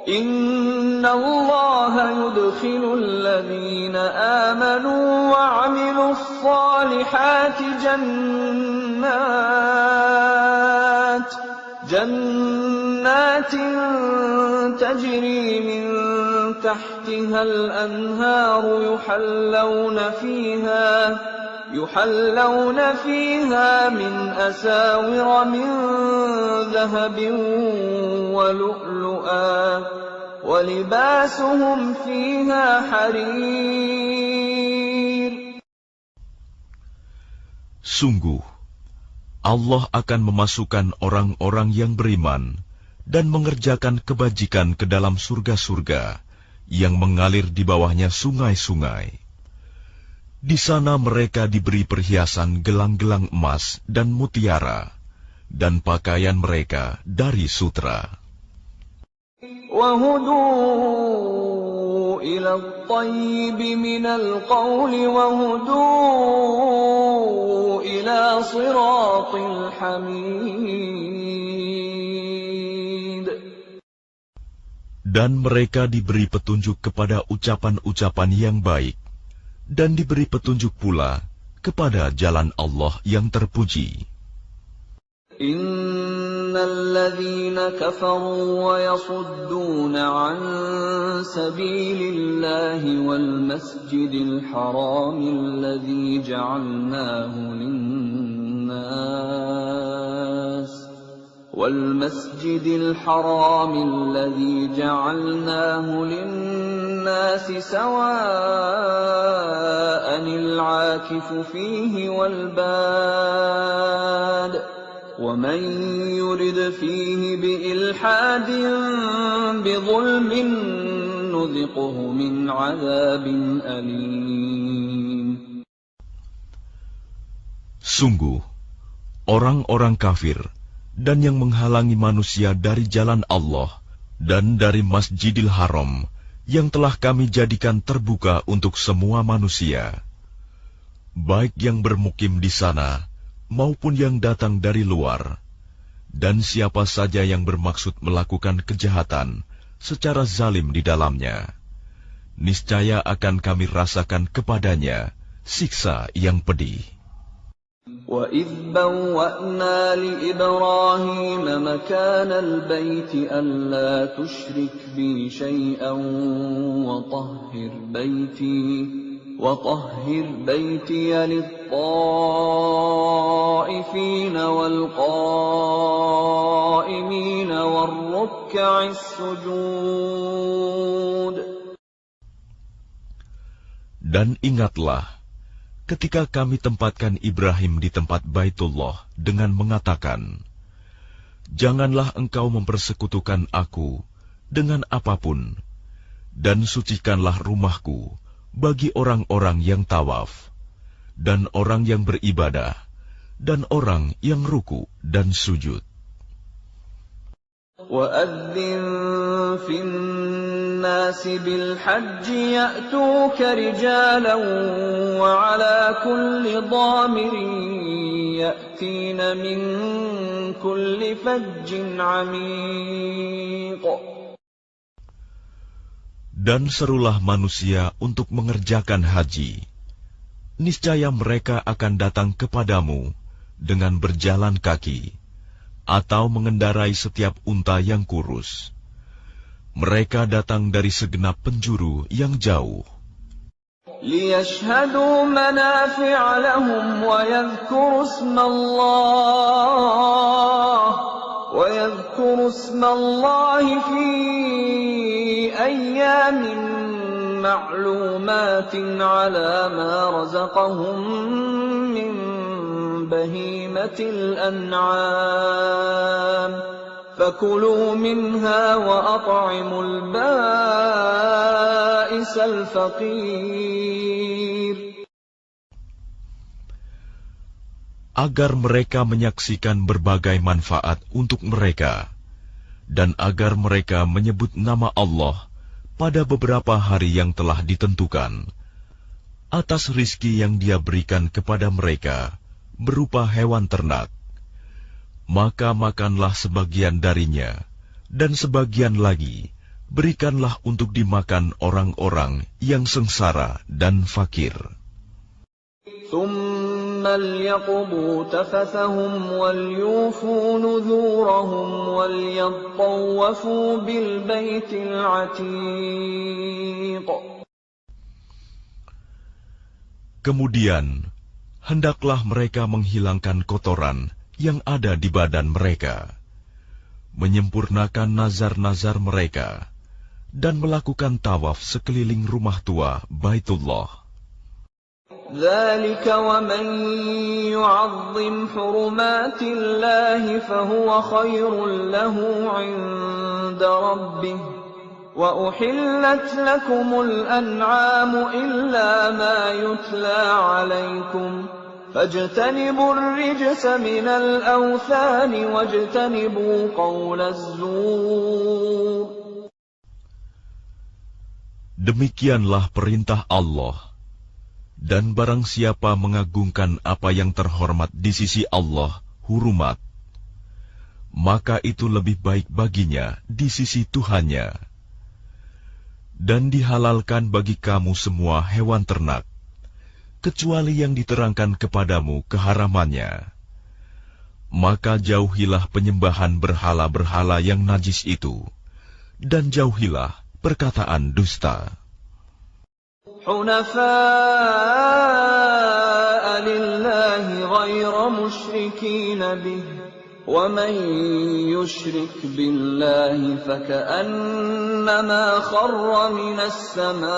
Inna Allah yudkhilul ladhina amanu wa 'amilus salihati jannatin tajri min tahtihal anharu يحلون فيها من أساور من ذهب ولؤلؤا ولباسهم فيها حرير. Sungguh, Allah akan memasukkan orang-orang yang beriman dan mengerjakan kebajikan ke dalam surga-surga yang mengalir di bawahnya sungai-sungai. Di sana mereka diberi perhiasan gelang-gelang emas dan mutiara, dan pakaian mereka dari sutra. وهدوا إلى الطيب من القول وهدوا إلى صراط الحميد. Dan mereka diberi petunjuk kepada ucapan-ucapan yang baik, dan diberi petunjuk pula kepada jalan Allah yang terpuji. إن الذين كفروا ويصدون عن سبيل الله والمسجد الحرام الذي جعلناه للناس سواء العاكف فيه والباد ومن يرد فيه بإلحاد بظلم نذقه من عذاب أليم. Sungguh, orang-orang kafir dan yang menghalangi manusia dari jalan Allah dan dari Masjidil Haram yang telah kami jadikan terbuka untuk semua manusia, baik yang bermukim di sana maupun yang datang dari luar, dan siapa saja yang bermaksud melakukan kejahatan secara zalim di dalamnya, niscaya akan kami rasakan kepadanya siksa yang pedih. وَإِذْ بَوَّأْنَا لِإِبْرَاهِيمَ مَكَانَ الْبَيْتِ أَلَّا تُشْرِكْ بِي شَيْئًا وَطَهِّرْ بَيْتِيَ لِلطَّائِفِينَ وَالْقَائِمِينَ وَالرُّكَّعِ السُّجُودِ. Dan ingatlah ketika kami tempatkan Ibrahim di tempat Baitullah dengan mengatakan, "Janganlah engkau mempersekutukan aku dengan apapun, dan sucikanlah rumahku bagi orang-orang yang tawaf, dan orang yang beribadah, dan orang yang ruku dan sujud." وَأَذِّن فِي النَّاسِ بِالْحَجِّ يَأْتُوكَ رِجَالًا وَعَلَى كُلِّ ضَامِرٍ يَأْتِينَ مِنْ كُلِّ فَجٍّ عَمِيقٍ. Dan serulah manusia untuk mengerjakan haji. Niscaya mereka akan datang kepadamu dengan berjalan kaki, atau mengendarai setiap unta yang kurus. Mereka datang dari segenap penjuru yang jauh. لِيَشْهَدُوا مَنَافِعَ لَهُمْ وَيَذْكُرُوا اسْمَ اللَّهِ فِي أَيَّامٍ مَّعْلُومَاتٍ عَلَى مَا رَزَقَهُم مِّن بهيمة الأنعام فكلوا منها وأطعموا البائس الفقير. Agar mereka menyaksikan berbagai manfaat untuk mereka, dan agar mereka menyebut nama Allah pada beberapa hari yang telah ditentukan, atas rizki yang Dia berikan kepada mereka berupa hewan ternak, maka makanlah sebagian darinya, dan sebagian lagi berikanlah untuk dimakan orang-orang yang sengsara dan fakir. ثُمَّ لْيَقْضُوا تَفَثَهُمْ وَلْيُوفُوا نُذُورَهُمْ وَلْيَطَّوَّفُوا بِالْبَيْتِ الْعَتِيقِ. Kemudian hendaklah mereka menghilangkan kotoran yang ada di badan mereka, menyempurnakan nazar-nazar mereka, dan melakukan tawaf sekeliling rumah tua Baitullah. ذلك ومن يعظم حرمات الله فهو خير له عند ربه وأحلت لكم الأنعام إلا ما يتلى عليكم فاجتنبوا الرجس من الأوثان واجتنبوا قول الزور. Demikianlah perintah Allah. Dan barang siapa mengagungkan apa yang terhormat di sisi Allah, hurumat, maka itu lebih baik baginya di sisi Tuhannya. Dan dihalalkan bagi kamu semua hewan ternak, kecuali yang diterangkan kepadamu keharamannya. Maka jauhilah penyembahan berhala-berhala yang najis itu, dan jauhilah perkataan dusta. حنفاء لله غير مشركين به ومن يشرك بالله فكأنما خر من السماء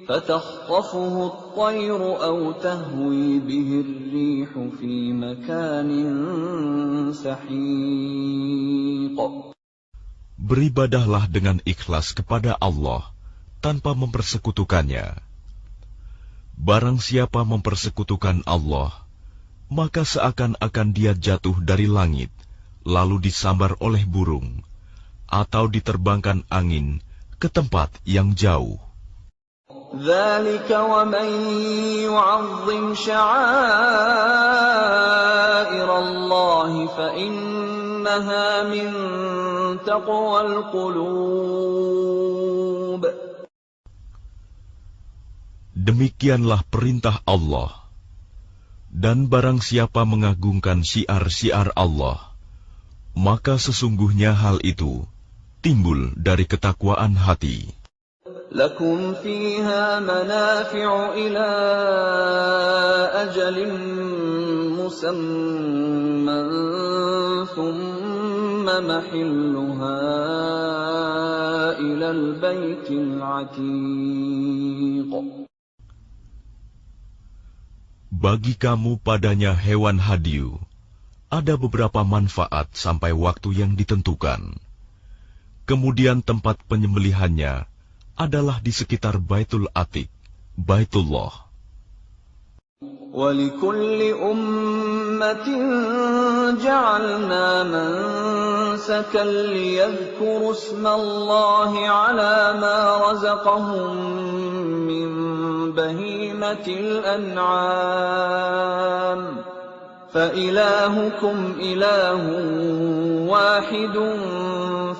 فتخطفه الطير أو تهوي به الريح في مكان سحيق. Beribadahlah dengan ikhlas kepada Allah tanpa mempersekutukannya. Barang siapa mempersekutukan Allah, maka seakan-akan dia jatuh dari langit, lalu disambar oleh burung, atau diterbangkan angin ke tempat yang jauh. ذلك ومن يعظم شعائر الله فإنها من تقوى القلوب. Demikianlah perintah Allah. Dan barang siapa mengagungkan syiar-syiar Allah, maka sesungguhnya hal itu timbul dari ketakwaan hati. لكم فيها منافع إلى أجل مسمى ثم محلها إلى البيت العتيق. Bagi kamu padanya hewan hadiu, ada beberapa manfaat sampai waktu yang ditentukan. Kemudian tempat penyembelihannya adalah di sekitar Baitul Atiq, Baitullah. وَلِكُلِّ أُمَّةٍ جَعَلْنَا مَنسَكًا لِيَذْكُرُوا اسْمَ اللَّهِ عَلَى مَا رَزَقَهُم مِّن بَهِيمَةِ الْأَنْعَامِ فَإِلَٰهُكُمْ إِلَٰهٌ وَاحِدٌ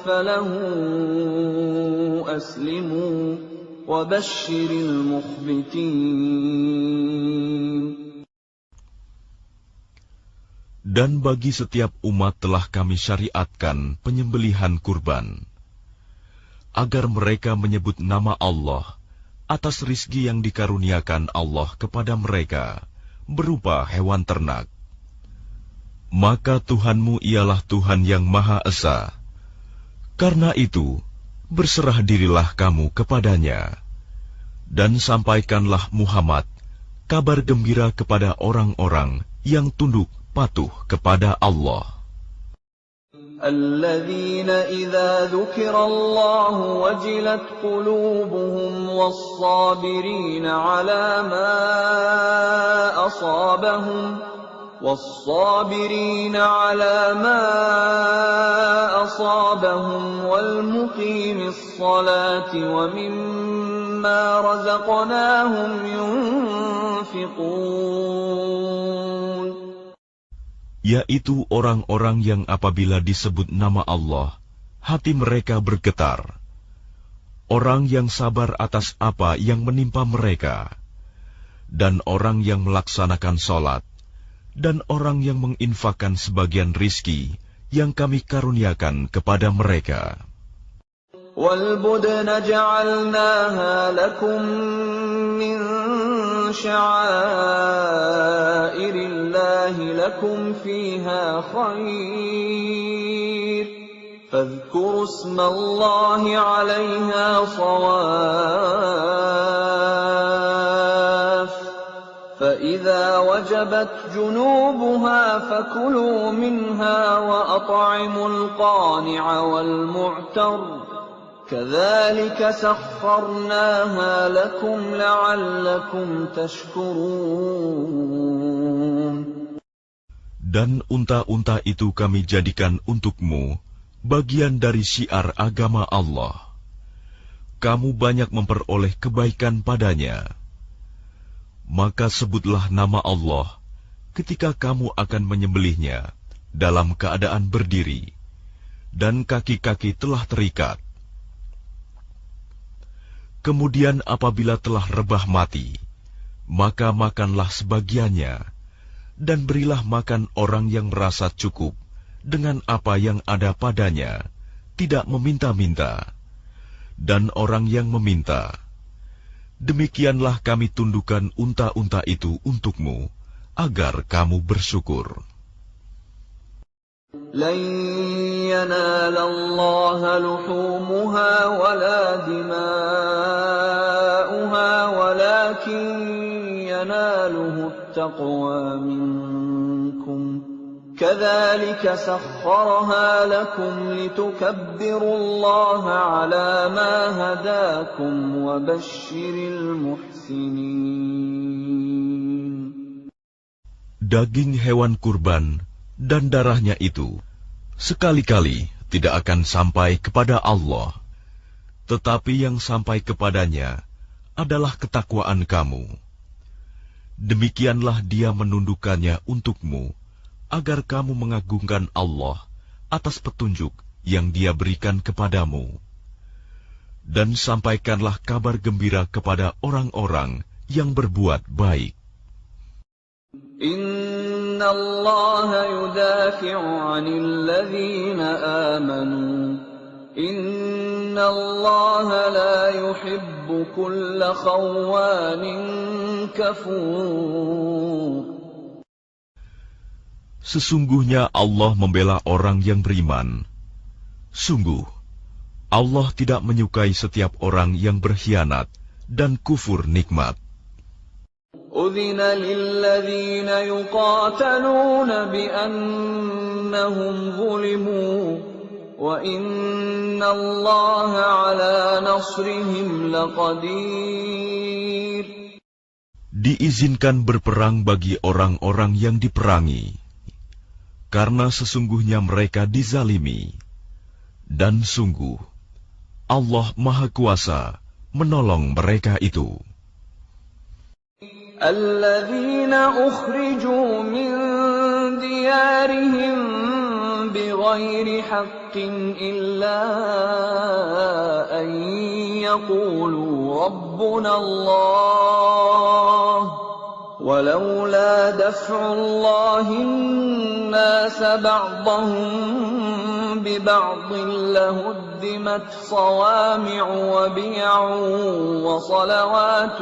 فَلَهُ أَسْلِمُوا وَبَشِّرِ الْمُخْبِتِينَ. Dan bagi setiap umat telah kami syariatkan penyembelihan kurban, agar mereka menyebut nama Allah atas rizki yang dikaruniakan Allah kepada mereka berupa hewan ternak. Maka Tuhanmu ialah Tuhan yang Maha Esa. Karena itu, berserah dirilah kamu kepadanya, dan sampaikanlah Muhammad kabar gembira kepada orang-orang yang tunduk patuh kepada Allah. الذين إذا ذكر الله وجلت قلوبهم والصابرين على ما أصابهم والمقيم الصلاة ومما رزقناهم ينفقون. Yaitu orang-orang yang apabila disebut nama Allah, hati mereka bergetar. Orang yang sabar atas apa yang menimpa mereka, dan orang yang melaksanakan sholat, dan orang yang menginfakkan sebagian rizki yang kami karuniakan kepada mereka. وَالْبُدْنَ جَعَلْنَاهَا لَكُم مِّن شَعَائِرِ اللَّهِ لَكُمْ فِيهَا خَيْرٌ فَاذْكُرُوا اسْمَ اللَّهِ عَلَيْهَا صَوَافَّ فَإِذَا وَجَبَتْ جُنُوبُهَا فَكُلُوا مِنْهَا وَأَطْعِمُوا الْقَانِعَ وَالْمُعْتَرَّ كَذَلِكَ سَخَّرْنَاهَا لَكُمْ لَعَلَّكُمْ تَشْكُرُونَ. Dan unta-unta itu kami jadikan untukmu bagian dari syiar agama Allah. Kamu banyak memperoleh kebaikan padanya. Maka sebutlah nama Allah ketika kamu akan menyembelihnya dalam keadaan berdiri, dan kaki-kaki telah terikat. Kemudian apabila telah rebah mati, maka makanlah sebagiannya, dan berilah makan orang yang merasa cukup dengan apa yang ada padanya, tidak meminta-minta, dan orang yang meminta. Demikianlah kami tundukkan unta-unta itu untukmu, agar kamu bersyukur. لَن يَنَالَ اللَّهَ لُحُومُهَا وَلَا دِمَاؤُهَا وَلَكِن يَنَالُهُ التَّقْوَى مِنكُمْ كَذَلِكَ سَخَّرَهَا لَكُمْ لِتُكَبِّرُوا اللَّهَ عَلَى مَا هَدَاكُمْ وَبَشِّرِ الْمُحْسِنِينَ. Daging hewan kurban dan darahnya itu sekali-kali tidak akan sampai kepada Allah, tetapi yang sampai kepadanya adalah ketakwaan kamu. Demikianlah Dia menundukkannya untukmu, agar kamu mengagungkan Allah atas petunjuk yang Dia berikan kepadamu. Dan sampaikanlah kabar gembira kepada orang-orang yang berbuat baik. Inna Allah yudafi'u 'anil ladzina amanu. Inna Allah la yuhibbu kulla khawanin kafur. Sesungguhnya Allah membela orang yang beriman. Sungguh, Allah tidak menyukai setiap orang yang berkhianat dan kufur nikmat. أذن للذين يقاتلون بأنهم ظلموا وإن الله على نصرهم لقدير. Diizinkan berperang bagi orang-orang yang diperangi, karena sesungguhnya mereka dizalimi, dan sungguh Allah Maha Kuasa menolong mereka itu. الذين أخرجوا من ديارهم بغير حق إلا أن يقولوا ربنا الله ولولا دفع الله الناس بعضهم ببعض لهدمت صوامع وبيع وصلوات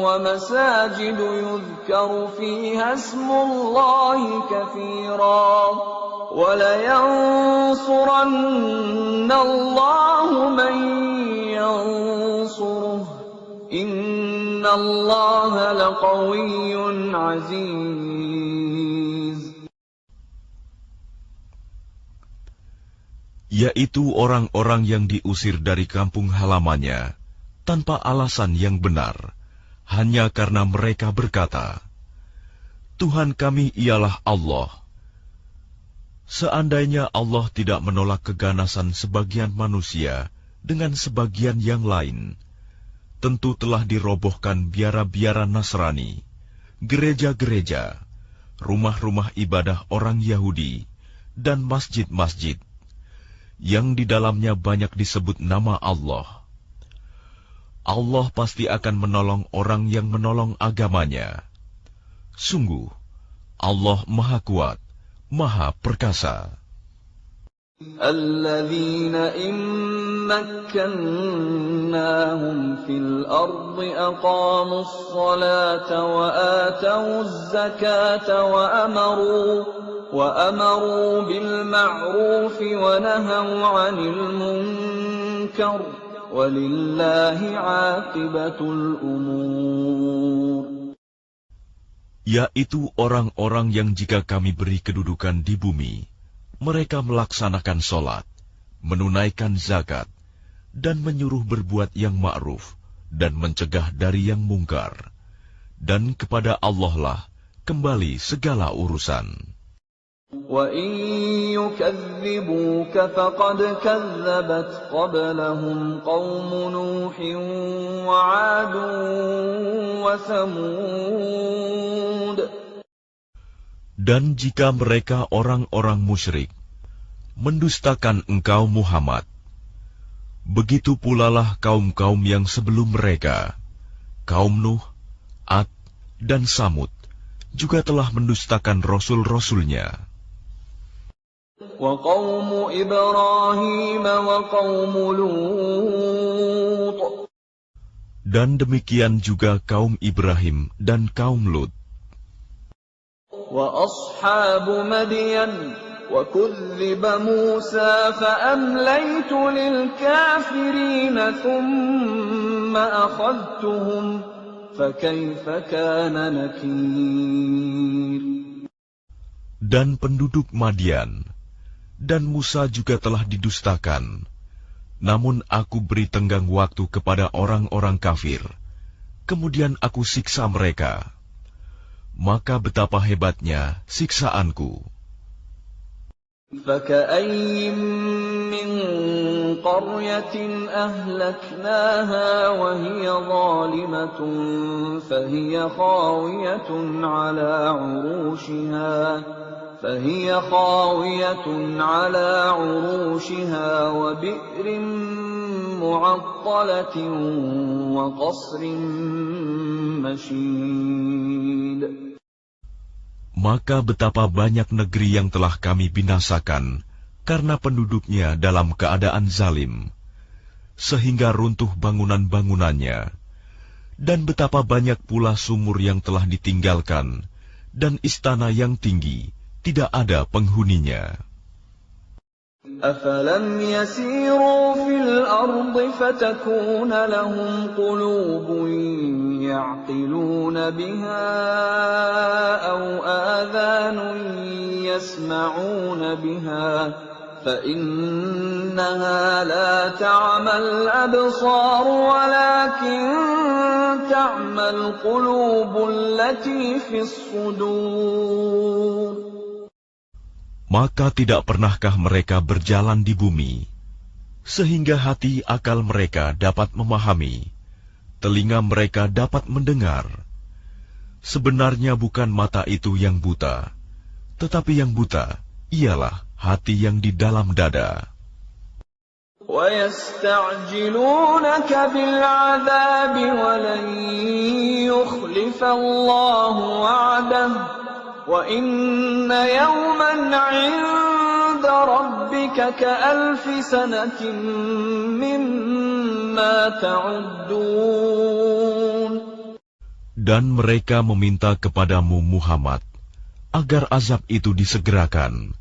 ومساجد يذكر فيها اسم الله كثيرا ولينصرن الله من ينصره إن الله لقوي عزيز. Yaitu orang-orang yang diusir dari kampung halamannya tanpa alasan yang benar, hanya karena mereka berkata, Tuhan kami ialah Allah. Seandainya Allah tidak menolak keganasan sebagian manusia dengan sebagian yang lain, tentu telah dirobohkan biara-biara Nasrani, gereja-gereja, rumah-rumah ibadah orang Yahudi, dan masjid-masjid yang di dalamnya banyak disebut nama Allah. Allah pasti akan menolong orang yang menolong agamanya. Sungguh, Allah Maha Kuat, Maha Perkasa. الذين إن مكناهم في الأرض أقاموا الصلاة وآتوا الزكاة وأمروا بالمعروف ونهوا عن المنكر ولله عاقبة الأمور. Yaitu orang-orang yang jika kami beri kedudukan di bumi, mereka melaksanakan sholat, menunaikan zakat, dan menyuruh berbuat yang ma'ruf, dan mencegah dari yang mungkar. Dan kepada Allah lah kembali segala urusan. وَإِن يُكَذِّبُوكَ فَقَدْ كَذَّبَتْ قَبْلَهُمْ قَوْمُ نُوحٍ وَعَادٌ وَثَمُودُ. Dan jika mereka orang-orang musyrik mendustakan engkau Muhammad, begitu pula lah kaum-kaum yang sebelum mereka, kaum Nuh, Ad, dan Samud, juga telah mendustakan rasul-rasulnya. وَقَوْمُ إِبْرَاهِيمَ وَقَوْمُ لُوطٍ. Dan demikian juga kaum Ibrahim dan kaum Lut. وَأَصْحَابُ مَدْيَنَ وَكُذِّبَ مُوسَى فَأَمْلَيْتُ لِلْكَافِرِينَ ثُمَّ أَخَذْتُهُمْ فَكَيْفَ كَانَ نَكِيرِ. Dan penduduk Madian dan Musa juga telah didustakan. Namun aku beri tenggang waktu kepada orang-orang kafir, kemudian aku siksa mereka. Maka betapa hebatnya siksaanku. فَكَأَيِّن مِّن قَرْيَةٍ أَهْلَكْنَاهَا وَهِيَ ظَالِمَةٌ فَهِيَ خَاوِيَةٌ عَلَى عُرُوشِهَا وَبِئْرٍ مُّعَطَّلَةٍ وَقَصْرٍ مَّشِيدٍ. Maka betapa banyak negeri yang telah kami binasakan karena penduduknya dalam keadaan zalim, sehingga runtuh bangunan-bangunannya, dan betapa banyak pula sumur yang telah ditinggalkan, dan istana yang tinggi tidak ada penghuninya. أَفَلَمْ يَسِيرُوا فِي الْأَرْضِ فَتَكُونَ لَهُمْ قُلُوبٌ يَعْقِلُونَ بِهَا أَوْ آذَانٌ يَسْمَعُونَ بِهَا فَإِنَّهَا لَا تَعْمَى الْأَبْصَارُ وَلَكِنْ تَعْمَى الْقُلُوبُ الَّتِي فِي الصُّدُورِ. Maka tidak pernahkah mereka berjalan di bumi, sehingga hati akal mereka dapat memahami, telinga mereka dapat mendengar. Sebenarnya bukan mata itu yang buta, tetapi yang buta ialah hati yang di dalam dada. وَيَسْتَعْجِلُونَكَ بِالْعَذَابِ وَلَنْ يُخْلِفَ اللَّهُ وَعْدَهُ وَإِنَّ يَوْمًا عِندَ رَبِّكَ كَأَلْفِ سَنَةٍ مِّمَّا تَعُدُّونَ. Dan mereka meminta kepadamu Muhammad agar azab itu disegerakan,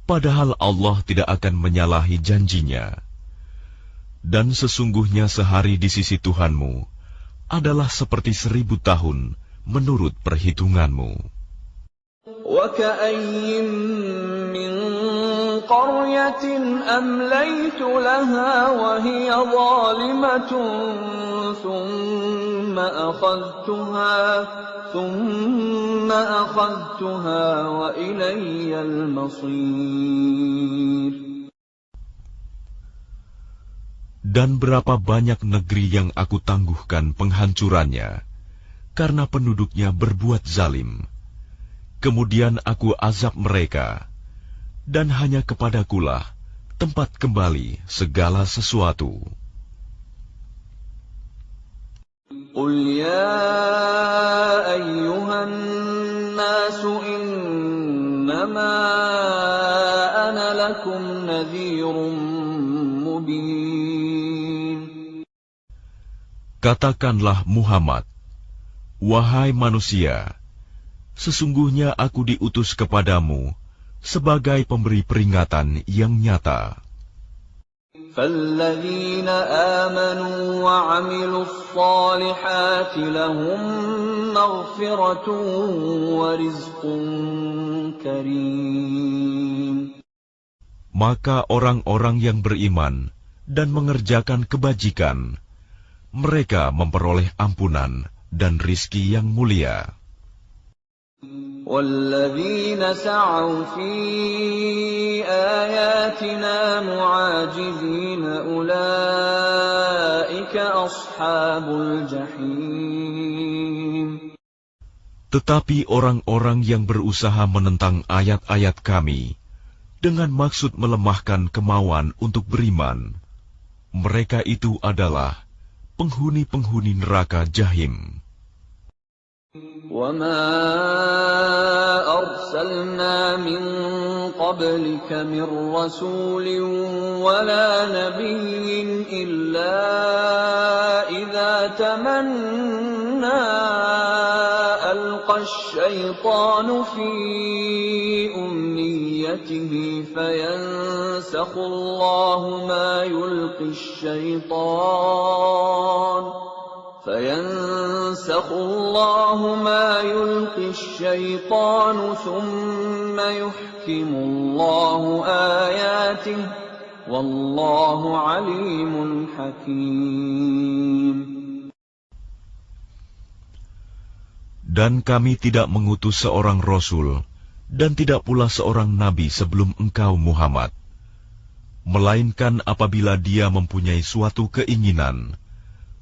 padahal Allah tidak akan menyalahi janjinya. Dan sesungguhnya sehari di sisi Tuhanmu adalah seperti 1000 tahun menurut perhitunganmu. وَكَأَيِّن مِّن قَرْيَةٍ أَمْلَيْتُ لَهَا وَهِيَ ظَالِمَةٌ ثُمَّ أَخَذْتُهَا وَإِلَيَّ الْمَصِيرُ. Dan berapa banyak negeri yang aku tangguhkan penghancurannya, karena penduduknya berbuat zalim. Kemudian aku azab mereka, dan hanya kepadakulah tempat kembali segala sesuatu. قُلْ يَا أَيُّهَا النَّاسُ إِنَّمَا أَنَا لَكُمْ نَذِيرٌ مُّبِينٌ. Katakanlah Muhammad, wahai manusia, sesungguhnya aku diutus kepadamu sebagai pemberi peringatan yang nyata. فَالَّذِينَ آمَنُوا وَعَمِلُوا الصَّالِحَاتِ لَهُم مَّغْفِرَةٌ وَرِزْقٌ كَرِيمٌ. Maka orang-orang yang beriman dan mengerjakan kebajikan, mereka memperoleh ampunan dan rizki yang mulia. وَالَّذِينَ سَعَوْا فِي آيَاتِنَا مُعَاجِزِينَ أُولَٰئِكَ أَصْحَابُ الْجَحِيمِ. Tetapi orang-orang yang berusaha menentang ayat-ayat kami dengan maksud melemahkan kemauan untuk beriman, mereka itu adalah penghuni-penghuni neraka Jahim. وَمَا أَرْسَلْنَا مِن قَبْلِكَ مِن رَّسُولٍ وَلَا نَبِيٍّ إِلَّا إِذَا تَمَنَّىٰ أَلْقَى الشَّيْطَانُ فِي أُمْنِيَّتِهِ فَيَنسَخُ اللَّهُ مَا يُلْقِي الشَّيْطَانُ ثُمَّ يُحْكِمُ اللَّهُ آيَاتِهِ وَاللَّهُ عَلِيمٌ حَكِيمٌ. Dan kami tidak mengutus seorang Rasul dan tidak pula seorang Nabi sebelum engkau Muhammad, melainkan apabila dia mempunyai suatu keinginan,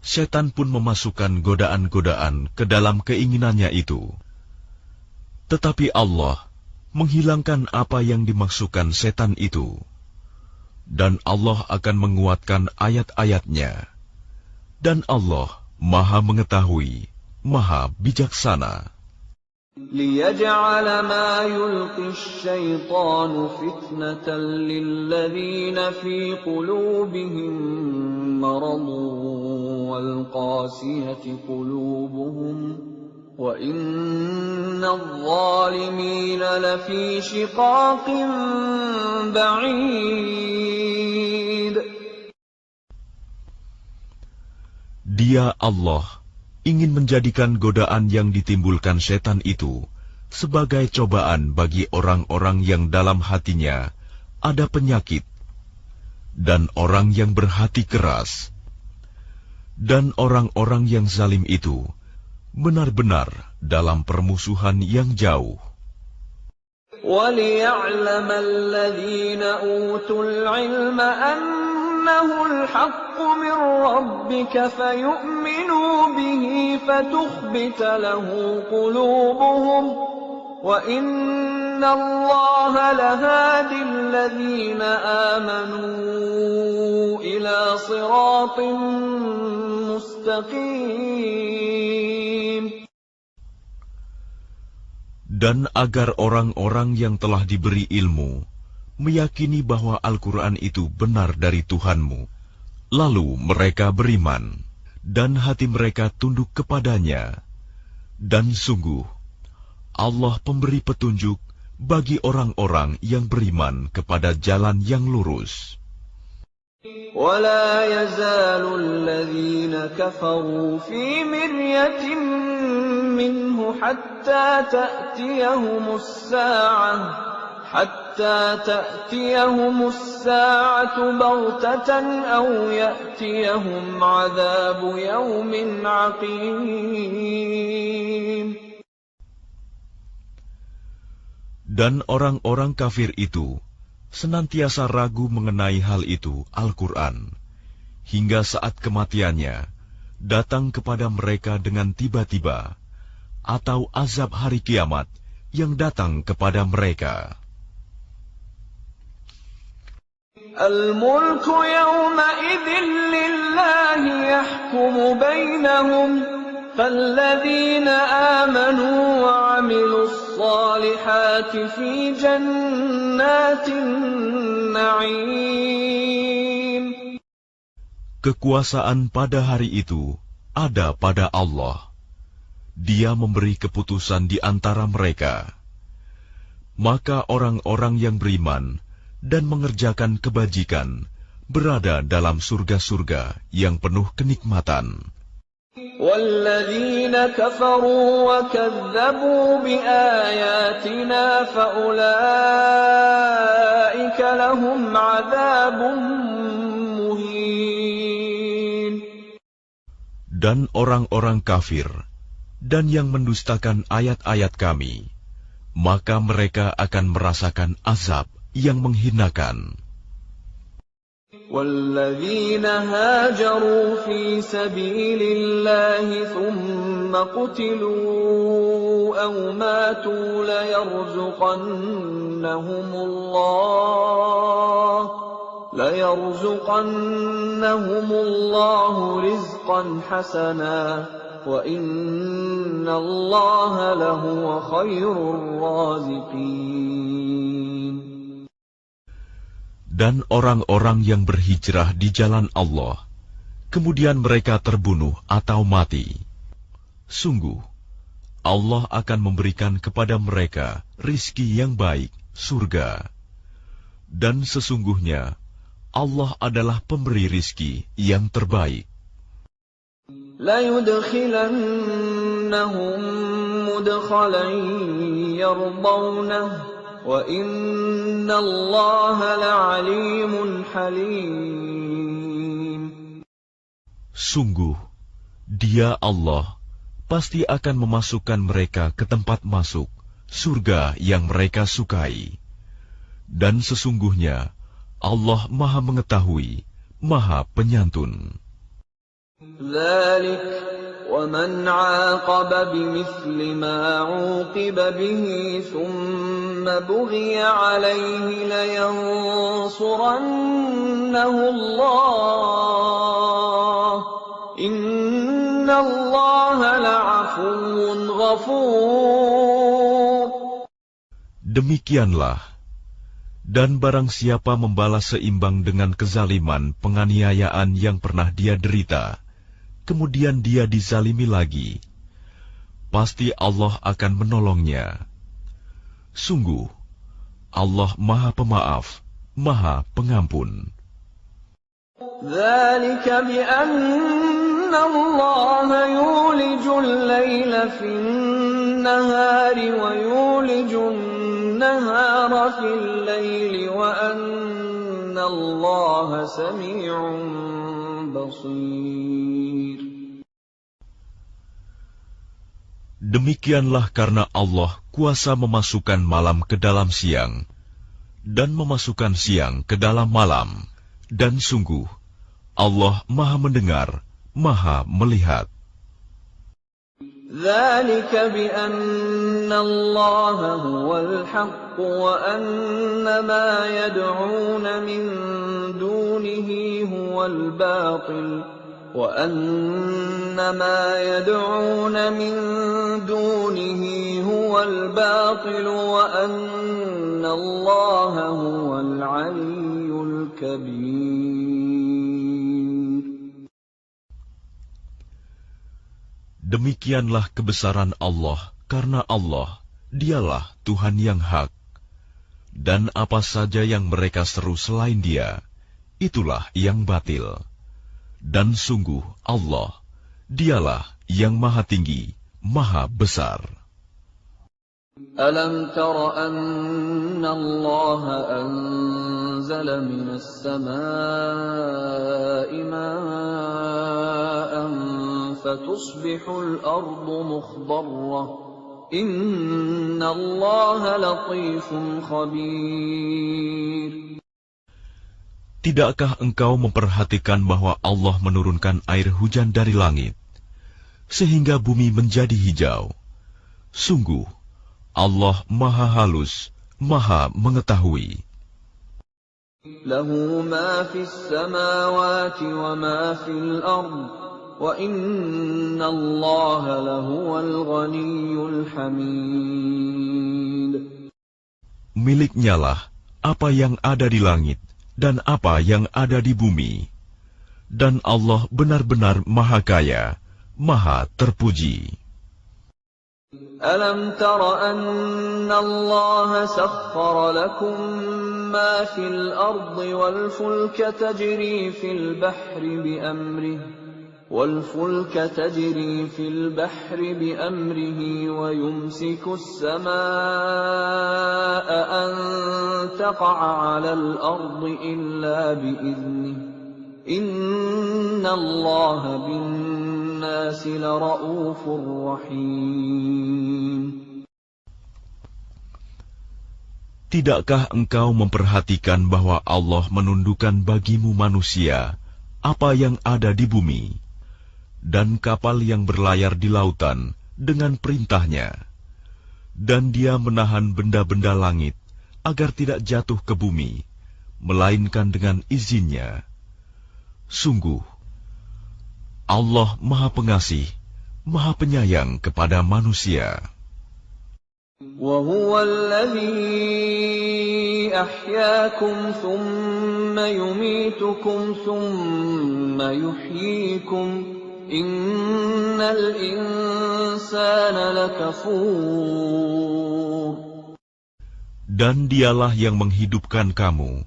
setan pun memasukkan godaan-godaan ke dalam keinginannya itu. Tetapi Allah menghilangkan apa yang dimaksudkan setan itu, dan Allah akan menguatkan ayat-ayatnya, dan Allah Maha Mengetahui, Maha Bijaksana. لِيَجْعَلَ مَا يُلْقِي الشَّيْطَانُ فِتْنَةً لِّلَّذِينَ فِي قُلُوبِهِم مَّرَضٌ وَالْقَاسِيَةِ قُلُوبُهُمْ وَإِنَّ الظَّالِمِينَ لَفِي شِقَاقٍ بَعِيدٍ. Dia Allah ingin menjadikan godaan yang ditimbulkan setan itu sebagai cobaan bagi orang-orang yang dalam hatinya ada penyakit, dan orang yang berhati keras, dan orang-orang yang zalim itu benar-benar dalam permusuhan yang jauh. وَلِيَعْلَمَ الَّذِينَ أُوتُوا الْعِلْمَ أَنَّهُ الْحَقُّ مِنْ رَبِّكَ فَيُؤْمِنُوا بِهِ فَتُخْبِتَ لَهُ قُلُوبُهُمْ وَإِنَّ اللَّهَ لَهَادِ الَّذِينَ آمَنُوا إِلَى صِرَاطٍ مُسْتَقِيمٍ. Dan agar orang-orang yang telah diberi ilmu meyakini bahwa Al-Quran itu benar dari Tuhanmu, lalu mereka beriman, dan hati mereka tunduk kepadanya. Dan sungguh, Allah pemberi petunjuk bagi orang-orang yang beriman kepada jalan yang lurus. وَلَا يَزَالُ الَّذِينَ كَفَرُوا فِي مِرْيَةٍ مِّنْهُ حَتَّى تَأْتِيَهُمُ السَّاعَةُ بَغْتَةً أَوْ يَأْتِيَهُمْ عَذَابُ يَوْمٍ عَقِيمٍ. Dan orang-orang kafir itu senantiasa ragu mengenai hal itu, Al-Quran, hingga saat kematiannya datang kepada mereka dengan tiba-tiba, atau azab hari kiamat yang datang kepada mereka. الْمُلْكُ يَوْمَئِذٍ لِلَّهِ يَحْكُمُ بَيْنَهُمْ فَالَّذِينَ آمَنُوا وَعَمِلُوا الصَّالِحَاتِ فِي جَنَّاتِ النَّعِيمِ. Kekuasaan pada hari itu ada pada Allah. Dia memberi keputusan di antara mereka. Maka orang-orang yang beriman dan mengerjakan kebajikan berada dalam surga-surga yang penuh kenikmatan. وَالَّذِينَ كَفَرُوا وَكَذَّبُوا بِآيَاتِنَا فَأُولَئِكَ لَهُمْ عَذَابٌ مُهِينٌ. Dan orang-orang kafir dan yang mendustakan ayat-ayat kami, maka mereka akan merasakan azab yang menghinakan. وَالَّذِينَ هَاجَرُوا فِي سَبِيلِ اللَّهِ ثُمَّ قُتِلُوا أَوْ مَاتُوا لَيَرْزُقَنَّهُمُ اللَّهُ رِزْقًا حَسَنًا وَإِنَّ اللَّهَ لَهُوَ خَيْرُ الرَّازِقِينَ. Dan orang-orang yang berhijrah di jalan Allah, kemudian mereka terbunuh atau mati. Sungguh, Allah akan memberikan kepada mereka rizki yang baik, surga. Dan sesungguhnya, Allah adalah pemberi rizki yang terbaik. لَيُدْخِلَنَّهُمْ مُدْخَلًا يَرْضَوْنَهُ وَإِنَّ اللَّهَ لَعَلِيمٌ حَلِيمٌ. Sungguh, Dia Allah pasti akan memasukkan mereka ke tempat masuk, surga yang mereka sukai. Dan sesungguhnya, Allah Maha Mengetahui, Maha Penyantun. ذَلِكَ وَمَنْ عَاقَبَ بِمِثْلِ مَا عُوقِبَ بِهِ ثُمَّ بُغِيَ عَلَيْهِ لَيَنصُرَنَّهُ اللَّهُ إِنَّ اللَّهَ لَعَفُوٌّ غَفُورٌ. Demikianlah, dan barang siapa membalas seimbang dengan kezaliman penganiayaan yang pernah dia derita, kemudian dia dizalimi lagi, pasti Allah akan menolongnya. Sungguh, Allah Maha Pemaaf, Maha Pengampun. ذَلِكَ بِأَنَّ اللَّهَ يُولِجُ اللَّيْلَ فِي النَّهَارِ وَيُولِجُ النَّهَارَ فِي اللَّيْلِ وَأَنَّ اللَّهَ سَمِيعٌ بَصِيرٌ. Demikianlah karena Allah kuasa memasukkan malam ke dalam siang, dan memasukkan siang ke dalam malam, dan sungguh, Allah Maha Mendengar, Maha Melihat. ذَلِكَ بِأَنَّ اللَّهَ هُوَ الْحَقُّ وَأَنَّ مَا يَدْعُونَ مِن دُونِهِ هُوَ الْبَاطِلُ وَأَنَّ مَا يَدْعُونَ مِن دُونِهِ هُوَ الْبَاطِلُ وَأَنَّ اللَّهَ هُوَ الْعَلِيُّ الْكَبِيرُ. Demikianlah kebesaran Allah, karena Allah, Dialah Tuhan yang hak. Dan apa saja yang mereka seru selain Dia, itulah yang batil. Dan sungguh Allah, Dialah yang Maha Tinggi, Maha Besar. أَلَمْ تَرَ أَنَّ اللَّهَ أَنزَلَ مِنَ السَّمَاءِ مَاءً فَتُصْبِحُ الْأَرْضُ مُخْضَرَّةً إِنَّ اللَّهَ لَطِيفٌ خَبِيرٌ. Tidakkah engkau memperhatikan bahwa Allah menurunkan air hujan dari langit, sehingga bumi menjadi hijau? Sungguh, Allah Maha Halus, Maha Mengetahui. Lahu ma fis samawati wa ma fil ard, wa inna Allaha lahuwal ghaniyyul hamid. Miliknyalah apa yang ada di langit dan apa yang ada di bumi. Dan Allah benar-benar Maha Kaya, Maha Terpuji. ألم تر أن الله سخر لكم ما في الأرض والفلك تجري في البحر بأمره ويمسك السماء أن تقع على الأرض إلا بإذنه إن الله بالناس لرؤوف رحيم. Tidakkah engkau memperhatikan bahwa Allah menundukkan bagimu manusia apa yang ada di bumi, dan kapal yang berlayar di lautan dengan perintahnya, dan Dia menahan benda-benda langit agar tidak jatuh ke bumi, melainkan dengan izinnya. Sungguh, Allah Maha Pengasih, Maha Penyayang kepada manusia. وَهُوَ الَّذِي أَحْيَاكُمْ ثُمَّ يُمِيتُكُمْ ثُمَّ يُحْيِيكُمْ إِنَّ الْإِنسَانَ لَكَفُورٌ. Dan Dialah yang menghidupkan kamu,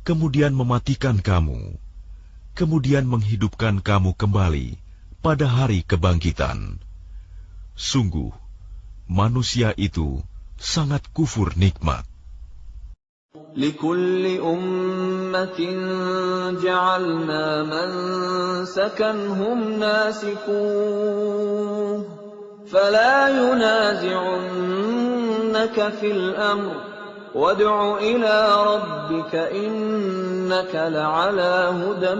kemudian mematikan kamu, kemudian menghidupkan kamu kembali pada hari kebangkitan. Sungguh, manusia itu sangat kufur nikmat. لِكُلِّ أُمَّةٍ جَعَلْنَا مَنسَكًا هُمْ نَاسِكُوهُ فَلَا يُنَازِعُنَّكَ فِي الْأَمْرِ وَادْعُ إِلَى رَبِّكَ إِنَّكَ لَعَلَى هُدًى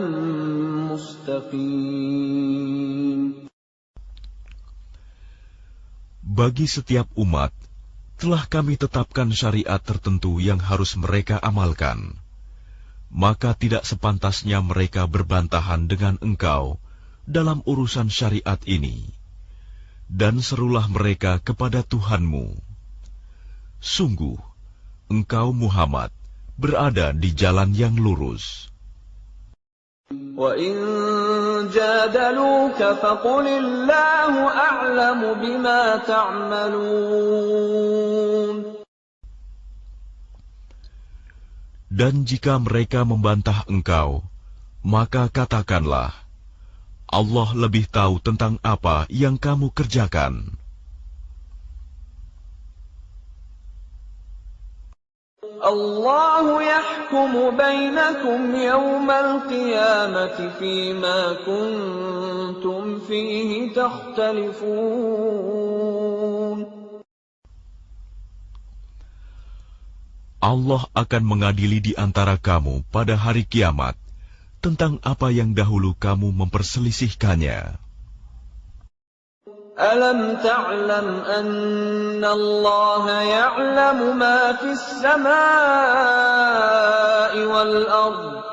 مُسْتَقِيمٍ. Bagi setiap umat, telah kami tetapkan syariat tertentu yang harus mereka amalkan. Maka tidak sepantasnya mereka berbantahan dengan engkau dalam urusan syariat ini. Dan serulah mereka kepada Tuhanmu. Sungguh, engkau Muhammad berada di jalan yang lurus. وَإِن جَادَلُوكَ فَقُلِ اللَّهُ أَعْلَمُ بِمَا تَعْمَلُونَ. Dan jika mereka membantah engkau, maka katakanlah, Allah lebih tahu tentang apa yang kamu kerjakan. الله يحكم بينكم يوم القيامة فيما كنتم فيه تختلفون. Allah akan mengadili di antara kamu pada hari kiamat tentang apa yang dahulu kamu memperselisihkannya. أَلَمْ تَعْلَمْ أَنَّ اللَّهَ يَعْلَمُ مَا فِي السَّمَاءِ وَالْأَرْضِ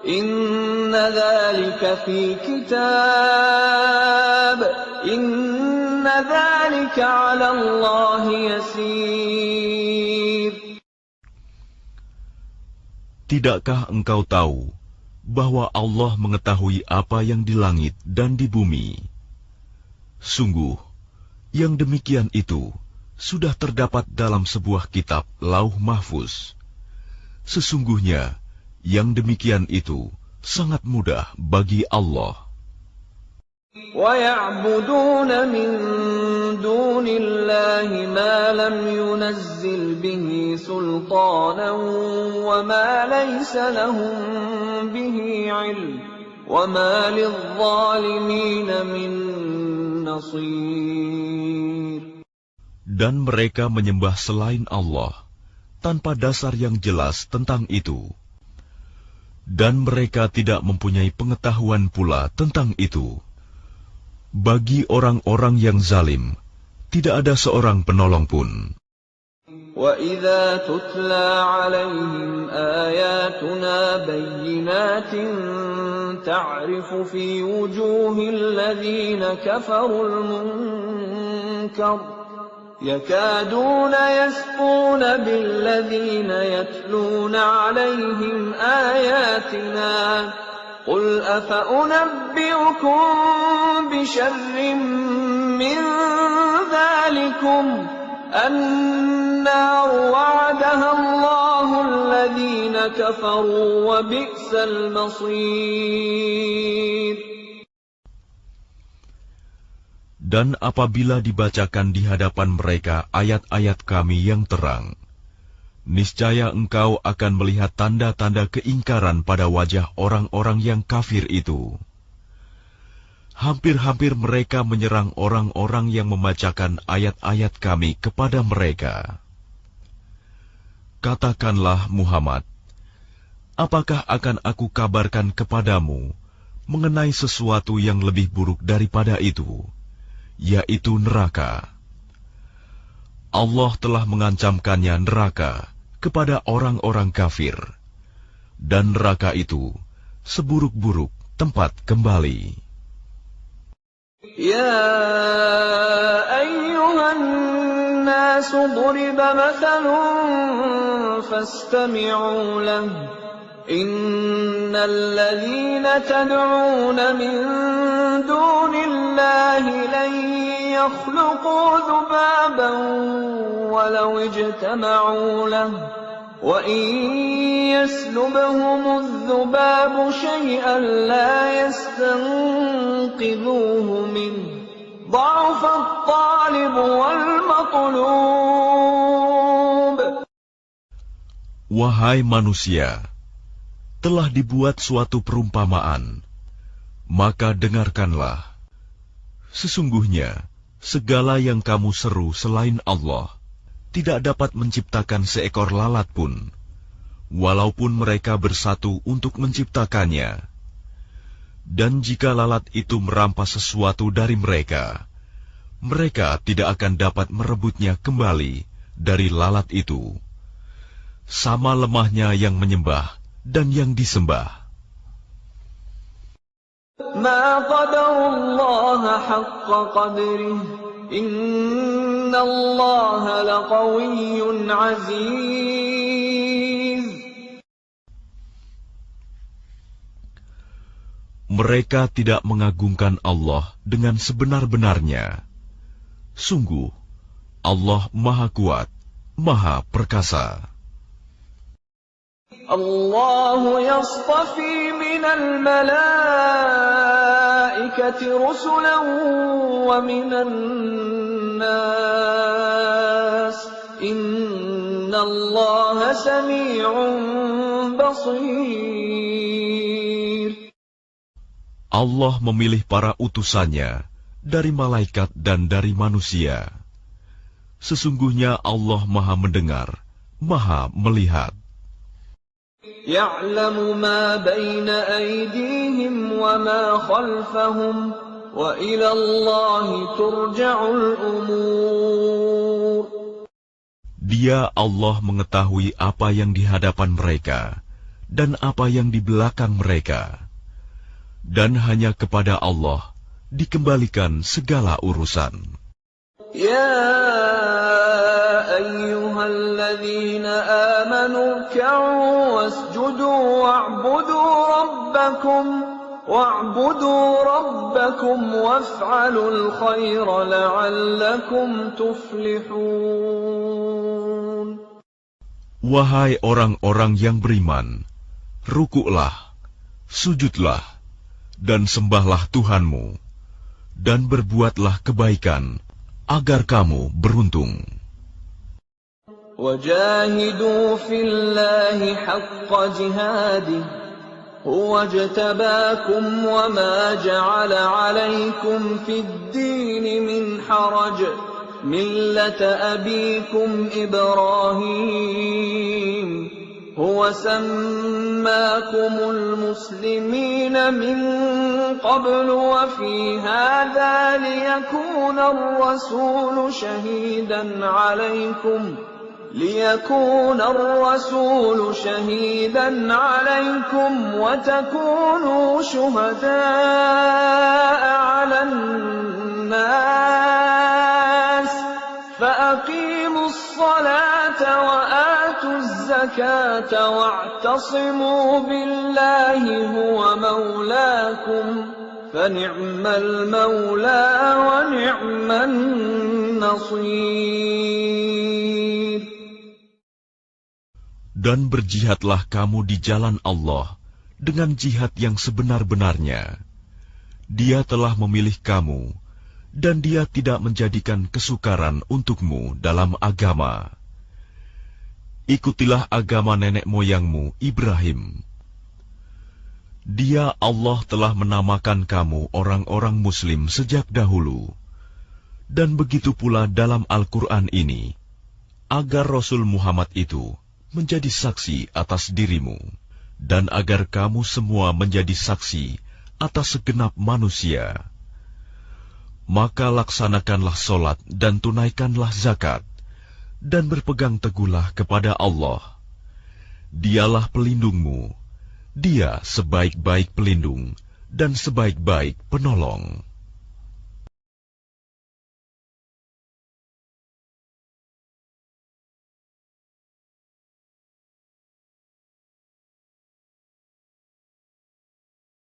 إِنَّ ذَلِكَ فِي كِتَابٍ إِنَّ ذَلِكَ عَلَى اللَّهِ يَسِيرٌ. Tidakkah engkau tahu bahwa Allah mengetahui apa yang di langit dan di bumi? Sungguh, yang demikian itu sudah terdapat dalam sebuah kitab Lauh Mahfuz. Sesungguhnya, yang demikian itu sangat mudah bagi Allah. وَيَعْبُدُونَ مِن دُونِ اللَّهِ مَا لَمْ يُنَزِّلْ بِهِ سُلْطَانًا وَمَا لَيْسَ لَهُم بِهِ عِلْمٌ وَمَا لِلظَّالِمِينَ مِن نَصِيرٍ. Dan mereka menyembah selain Allah tanpa dasar yang jelas tentang itu. Dan mereka tidak mempunyai pengetahuan pula tentang itu. Bagi orang-orang yang zalim, tidak ada seorang penolong pun. وَإِذَا تُتْلَى عَلَيْهِمْ آيَاتُنَا بَيِّنَاتٍ تَعْرِفُ فِي وُجُوهِ الَّذِينَ كَفَرُوا الْمُنكَرَ يَكَادُونَ يَسْطُونَ بِالَّذِينَ يَتْلُونَ عَلَيْهِمْ آيَاتِنَا قل أفأنبئكم بشر من ذلكم النار وعدها الله الذين كفروا وبئس المصير. Dan apabila dibacakan di hadapan mereka ayat-ayat Kami yang terang, niscaya engkau akan melihat tanda-tanda keingkaran pada wajah orang-orang yang kafir itu. Hampir-hampir mereka menyerang orang-orang yang membacakan ayat-ayat Kami kepada mereka. Katakanlah Muhammad, apakah akan aku kabarkan kepadamu mengenai sesuatu yang lebih buruk daripada itu, yaitu neraka? Allah telah mengancamkannya neraka kepada orang-orang kafir, dan neraka itu seburuk-buruk tempat kembali. Ya ayyuhan nas duriba mathalun fastami'u lahu innal ladhina tad'una min dunillahi lan yakhluqu dhubaban walau ijtama'u lahu wa in yaslubhum adh-dhubabu shay'an la yastanqidhuhu min dha'fa at-talib wal matlub. Wahai manusia, telah dibuat suatu perumpamaan, maka dengarkanlah. Sesungguhnya, segala yang kamu seru selain Allah tidak dapat menciptakan seekor lalat pun, walaupun mereka bersatu untuk menciptakannya. Dan jika lalat itu merampas sesuatu dari mereka, mereka tidak akan dapat merebutnya kembali dari lalat itu. Sama lemahnya yang menyembah dan yang disembah. Ma qadarullaha haqqa qadrih, innallaha laqawiyyun aziz. Mereka tidak mengagungkan Allah dengan sebenar-benarnya. Sungguh, Allah Maha Kuat, Maha Perkasa. Allahu yastafi minal malaikati rusulan wa minan nas. Innallaha sami'un basir. Allah memilih para utusannya dari malaikat dan dari manusia. Sesungguhnya Allah Maha mendengar, Maha melihat. يَعْلَمُ مَا بَيْنَ أَيْدِيهِمْ وَمَا خَلْفَهُمْ وَإِلَى اللَّهِ تُرْجَعُ الْأُمُورُ. Dia Allah mengetahui apa yang di hadapan mereka dan apa yang di belakang mereka. Dan hanya kepada Allah dikembalikan segala urusan. يَا أَيُّهَا الَّذِينَ آمَنُوا ارْكَعُوا وَاسْجُدُوا وَاعْبُدُوا رَبَّكُمْ وَافْعَلُوا الْخَيْرَ لَعَلَّكُمْ تُفْلِحُونَ. Wahai orang-orang yang beriman, rukuklah, sujudlah, dan sembahlah Tuhanmu, dan berbuatlah kebaikan, agar kamu beruntung. وَجَاهِدُوا فِي اللَّهِ حَقَّ جِهَادِهِ هُوَ اجْتَبَاكُمْ وَمَا جَعَلَ عَلَيْكُمْ فِي الدِّينِ مِنْ حَرَجٍ مِلَّةَ أَبِيكُمْ إِبْرَاهِيمَ هُوَ سَمَّاكُمُ الْمُسْلِمِينَ مِنْ قَبْلُ وَفِي هَذَا لِيَكُونَ الرَّسُولُ شَهِيدًا عَلَيْكُمْ وَتَكُونُوا شُهَدَاءَ عَلَى النَّاسِ فَأَقِيمُوا الصَّلَاةَ وَآتُوا وَآتُوا الزَّكَاةَ وَاعْتَصِمُوا بِاللَّهِ هُوَ مَوْلَاكُمْ فَنِعْمَ الْمَوْلَى وَنِعْمَ النَّصِيرُ. Dan berjihadlah kamu di jalan Allah dengan jihad yang sebenar-benarnya. Dia telah memilih kamu, dan Dia tidak menjadikan kesukaran untukmu dalam agama. Ikutilah agama nenek moyangmu Ibrahim. Dia Allah telah menamakan kamu orang-orang Muslim sejak dahulu. Dan begitu pula dalam Al-Quran ini, agar Rasul Muhammad itu menjadi saksi atas dirimu, dan agar kamu semua menjadi saksi atas segenap manusia. Maka laksanakanlah solat dan tunaikanlah zakat, dan berpegang teguhlah kepada Allah. Dialah pelindungmu, Dia sebaik-baik pelindung dan sebaik-baik penolong.